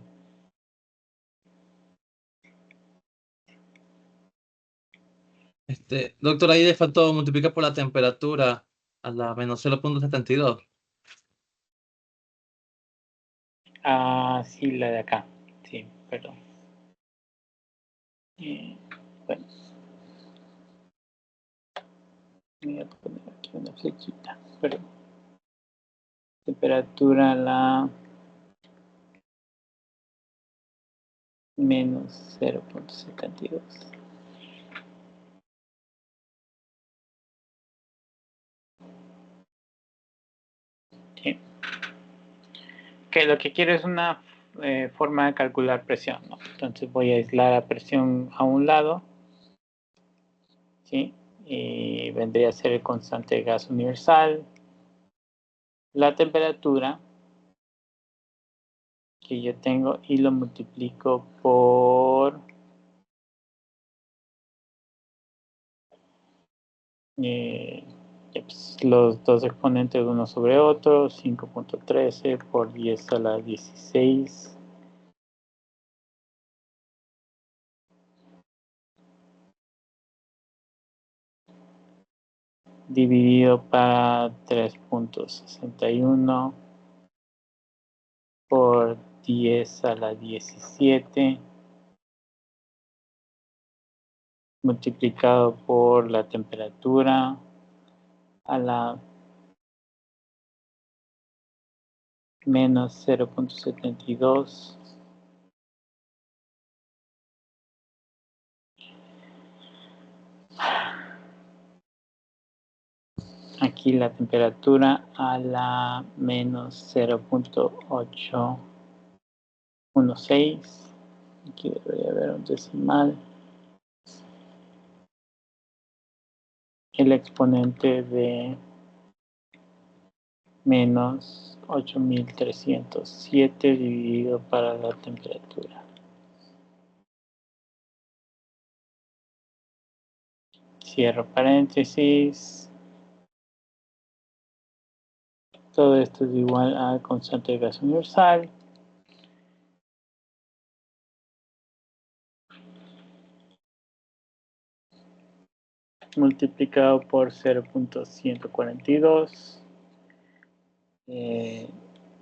Doctor, ahí le faltó multiplicar por la temperatura a la menos 0.72. Ah, sí, la de acá. Sí, perdón. Bueno. Voy a poner aquí una flechita. Perdón. Temperatura a la menos 0.72. Sí. Que lo que quiero es una forma de calcular presión, ¿no? Entonces voy a aislar la presión a un lado, ¿sí? Y vendría a ser el constante de gas universal, la temperatura que yo tengo, y lo multiplico por Pues, los dos exponentes uno sobre otro, 5.13 por 10 a la 16. Dividido para 3.61 por 10 a la 17 multiplicado por la temperatura a la menos 0.72. Aquí la temperatura a la menos 0.816. Aquí debería haber un decimal. El exponente de menos 8307 dividido para la temperatura. Cierro paréntesis. Todo esto es igual a constante de gas universal. Multiplicado por 0.142.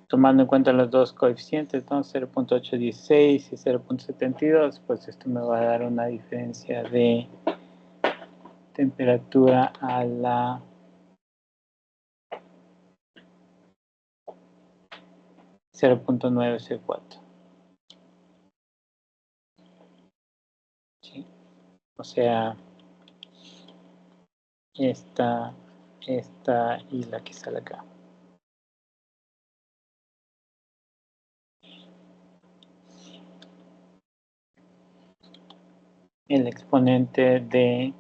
Tomando en cuenta los dos coeficientes, ¿no? 0.816 y 0.72, pues esto me va a dar una diferencia de temperatura a la .9C4. ¿Sí? O sea, esta y la que sale acá. El exponente de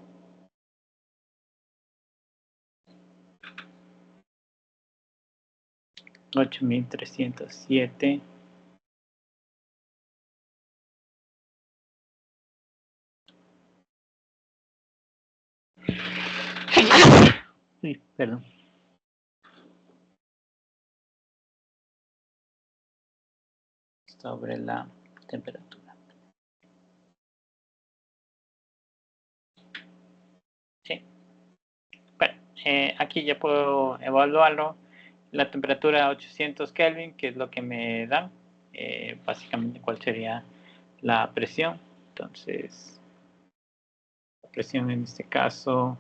8307 perdón. Sobre la temperatura. Sí. Bueno, aquí ya puedo evaluarlo. La temperatura a 800 Kelvin, que es lo que me dan. Básicamente, ¿cuál sería la presión? Entonces, la presión en este caso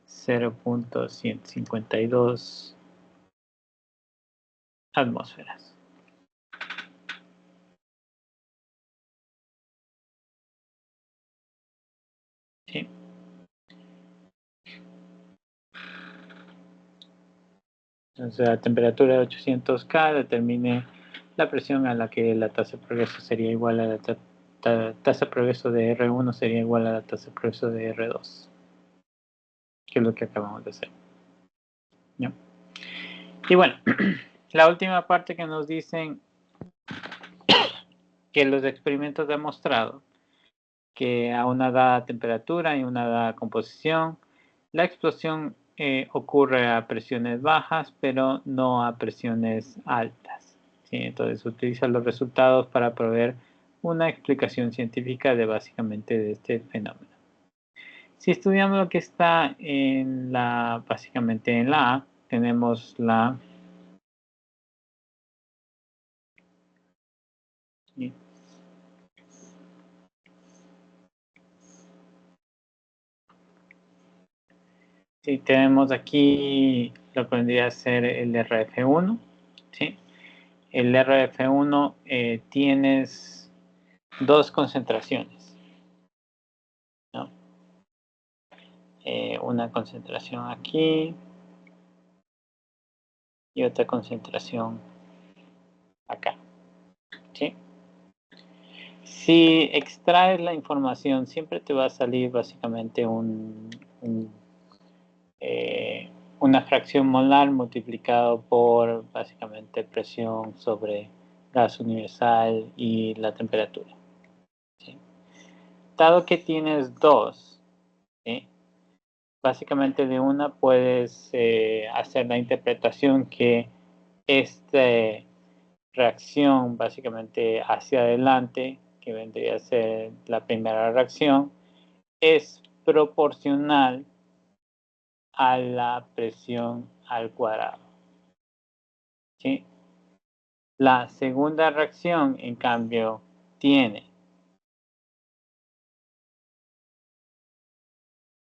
0.152 atmósferas. ¿Sí? Entonces, la temperatura de 800K determine la presión a la que la tasa de progreso sería igual a la tasa de progreso de R1 sería igual a la tasa de progreso de R2, que es lo que acabamos de hacer. ¿No? Y bueno, la última parte que nos dicen que los experimentos han demostrado que a una dada temperatura y una dada composición, la explosión ocurre a presiones bajas, pero no a presiones altas. ¿Sí? Entonces utiliza los resultados para proveer una explicación científica de básicamente de este fenómeno. Si estudiamos lo que está en básicamente en la A, tenemos la Sí, tenemos aquí lo que vendría a ser el RF1. ¿Sí? El RF1 tienes dos concentraciones, ¿no? Una concentración aquí y otra concentración acá. ¿Sí? Si extraes la información, siempre te va a salir básicamente una fracción molar multiplicado por básicamente presión sobre gas universal y la temperatura. ¿Sí? Dado que tienes dos, ¿sí? básicamente de una puedes hacer la interpretación que esta reacción básicamente hacia adelante, que vendría a ser la primera reacción, es proporcional a la presión al cuadrado. ¿Sí? La segunda reacción, en cambio, tiene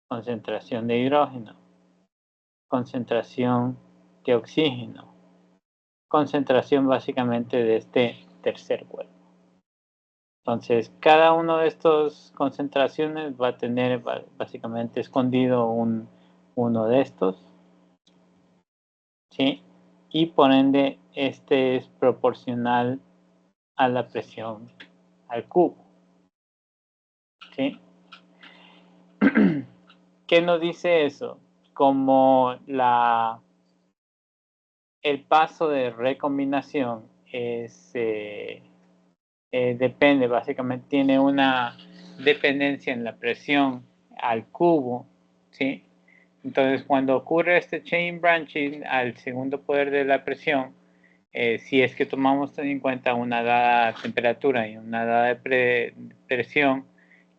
concentración de hidrógeno, concentración de oxígeno, concentración básicamente de este tercer cuerpo. Entonces, cada uno de estas concentraciones va a tener básicamente escondido uno de estos, ¿sí? Y por ende, este es proporcional a la presión al cubo, ¿sí? ¿Qué nos dice eso? Como el paso de recombinación es, depende, básicamente tiene una dependencia en la presión al cubo, ¿sí? Entonces, cuando ocurre este chain branching al segundo poder de la presión, si es que tomamos en cuenta una dada temperatura y una dada presión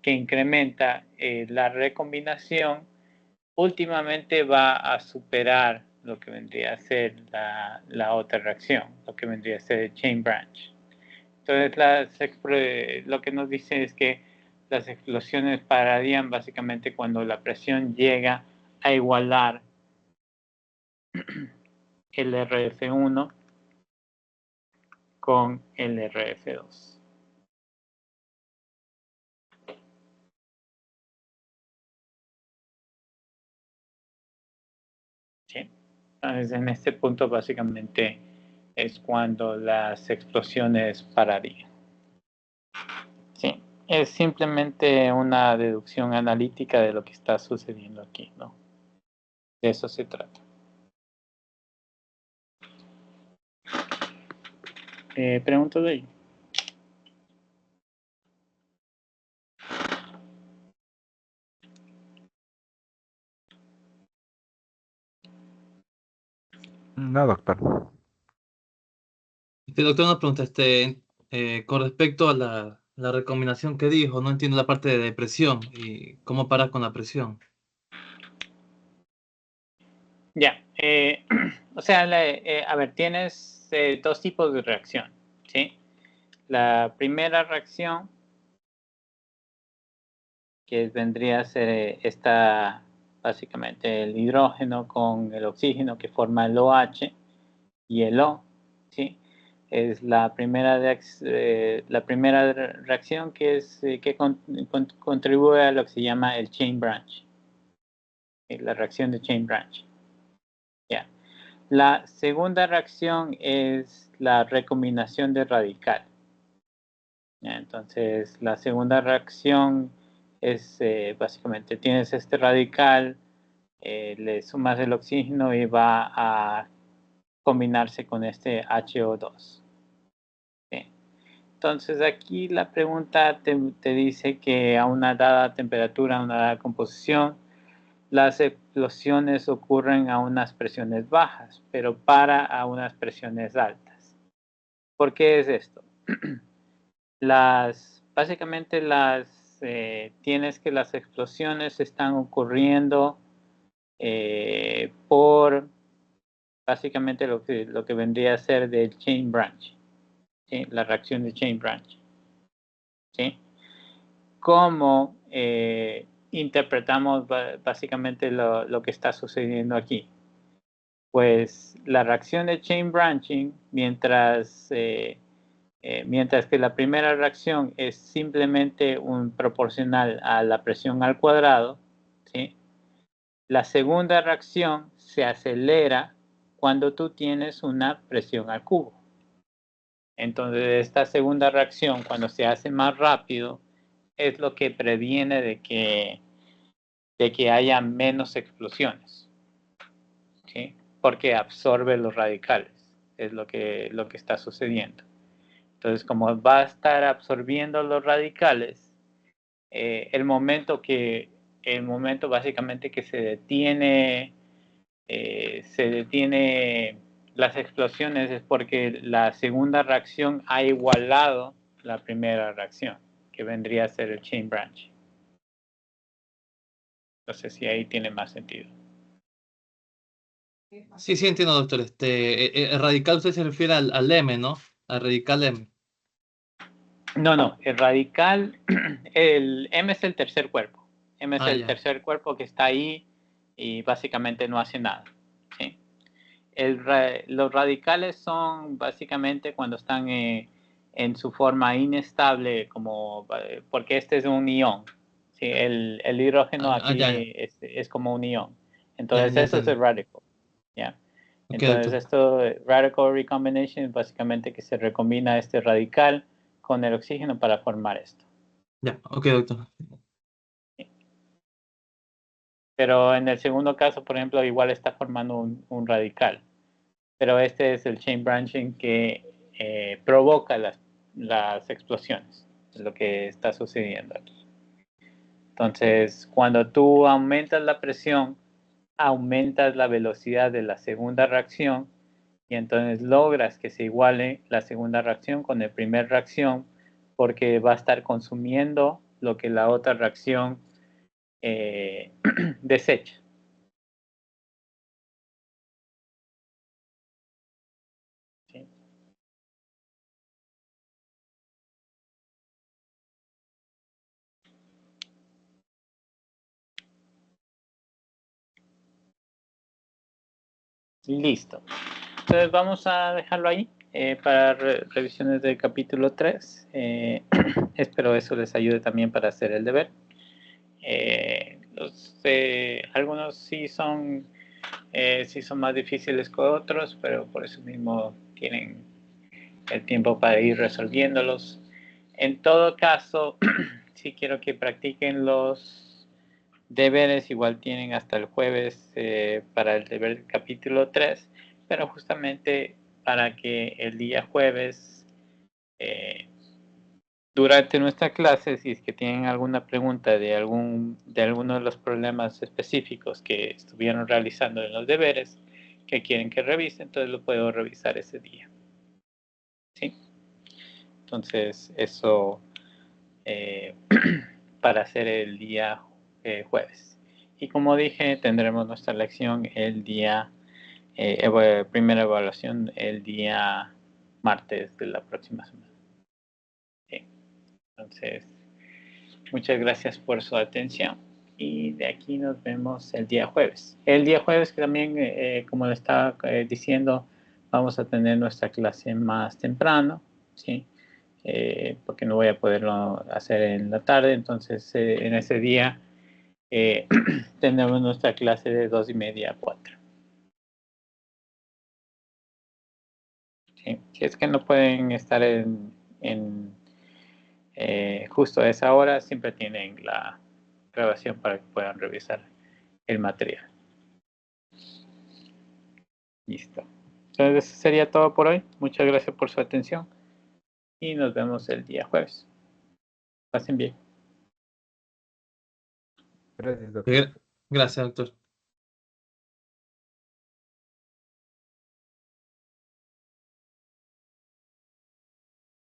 que incrementa la recombinación, últimamente va a superar lo que vendría a ser la otra reacción, lo que vendría a ser el chain branch. Entonces, lo que nos dice es que las explosiones pararían básicamente cuando la presión llega a igualar el RF1 con el RF2. ¿Sí? Entonces, en este punto básicamente es cuando las explosiones pararían. Sí, es simplemente una deducción analítica de lo que está sucediendo aquí, ¿no? De eso se trata. Pregunto de ahí. No, doctor. Doctor, una pregunta, con respecto a la recombinación que dijo, no entiendo la parte de presión y cómo parar con la presión. Ya, o sea, a ver, tienes dos tipos de reacción, ¿sí? La primera reacción, que vendría a ser esta, básicamente el hidrógeno con el oxígeno que forma el OH y el O, ¿sí? Es la primera reacción que contribuye a lo que se llama el chain branch, la reacción de chain branch. Ya. La segunda reacción es la recombinación de radical. ¿Ya? Entonces, la segunda reacción es básicamente tienes este radical, le sumas el oxígeno y va a combinarse con este HO2. ¿Sí? Entonces, aquí la pregunta te dice que a una dada temperatura, a una dada composición, las explosiones ocurren a unas presiones bajas, pero para a unas presiones altas. ¿Por qué es esto? Básicamente tienes que las explosiones están ocurriendo por básicamente lo que vendría a ser del chain branch, ¿sí? La reacción de chain branch, ¿sí? ¿Cómo interpretamos básicamente lo que está sucediendo aquí? Pues la reacción de chain branching, mientras que la primera reacción es simplemente proporcional a la presión al cuadrado, ¿sí? La segunda reacción se acelera cuando tú tienes una presión al cubo. Entonces, esta segunda reacción, cuando se hace más rápido, es lo que previene de que haya menos explosiones, ¿sí? Porque absorbe los radicales, es lo que está sucediendo. Entonces, como va a estar absorbiendo los radicales, el momento que el momento básicamente que se detiene las explosiones es porque la segunda reacción ha igualado la primera reacción, que vendría a ser el chain branch. No sé si ahí tiene más sentido. Sí, sí, entiendo, doctor. El radical usted se refiere al M, ¿no? Al radical M. No, el radical, el M es el tercer cuerpo. M es el tercer cuerpo que está ahí y básicamente no hace nada. ¿Sí? Los radicales son básicamente cuando están en su forma inestable, porque este es un ion. ¿Sí? El hidrógeno aquí es como un ion. Entonces eso es el radical. ¿Ya? Entonces esto, radical recombination, es básicamente que se recombina este radical con el oxígeno para formar esto. Ya, ok, doctor. Pero en el segundo caso, por ejemplo, igual está formando un radical. Pero este es el chain branching que provoca las explosiones. Es lo que está sucediendo aquí. Entonces, cuando tú aumentas la presión, aumentas la velocidad de la segunda reacción y entonces logras que se iguale la segunda reacción con la primera reacción porque va a estar consumiendo lo que la otra reacción desecha. ¿Sí? Listo. Entonces vamos a dejarlo ahí para revisiones del capítulo 3. Espero eso les ayude también para hacer el deber. Algunos sí son más difíciles que otros, pero por eso mismo tienen el tiempo para ir resolviéndolos. En todo caso, sí quiero que practiquen los deberes, igual tienen hasta el jueves para el deber del capítulo 3, pero justamente para que el día jueves, durante nuestra clase, si es que tienen alguna pregunta de alguno de los problemas específicos que estuvieron realizando en los deberes, que quieren que revise, entonces lo puedo revisar ese día. ¿Sí? Entonces, eso para hacer el día jueves. Y como dije, tendremos nuestra lección el día, primera evaluación el día martes de la próxima semana. ¿Sí? Entonces, muchas gracias por su atención y de aquí nos vemos el día jueves. El día jueves que también, como le estaba diciendo, vamos a tener nuestra clase más temprano, ¿sí? Porque no voy a poderlo hacer en la tarde, entonces en ese día tendremos nuestra clase de 2:30 a 4. ¿Sí? Si es que no pueden estar justo a esa hora, siempre tienen la grabación para que puedan revisar el material. Listo. Entonces, eso sería todo por hoy. Muchas gracias por su atención y nos vemos el día jueves. Pasen bien. Gracias, doctor. Gracias, doctor.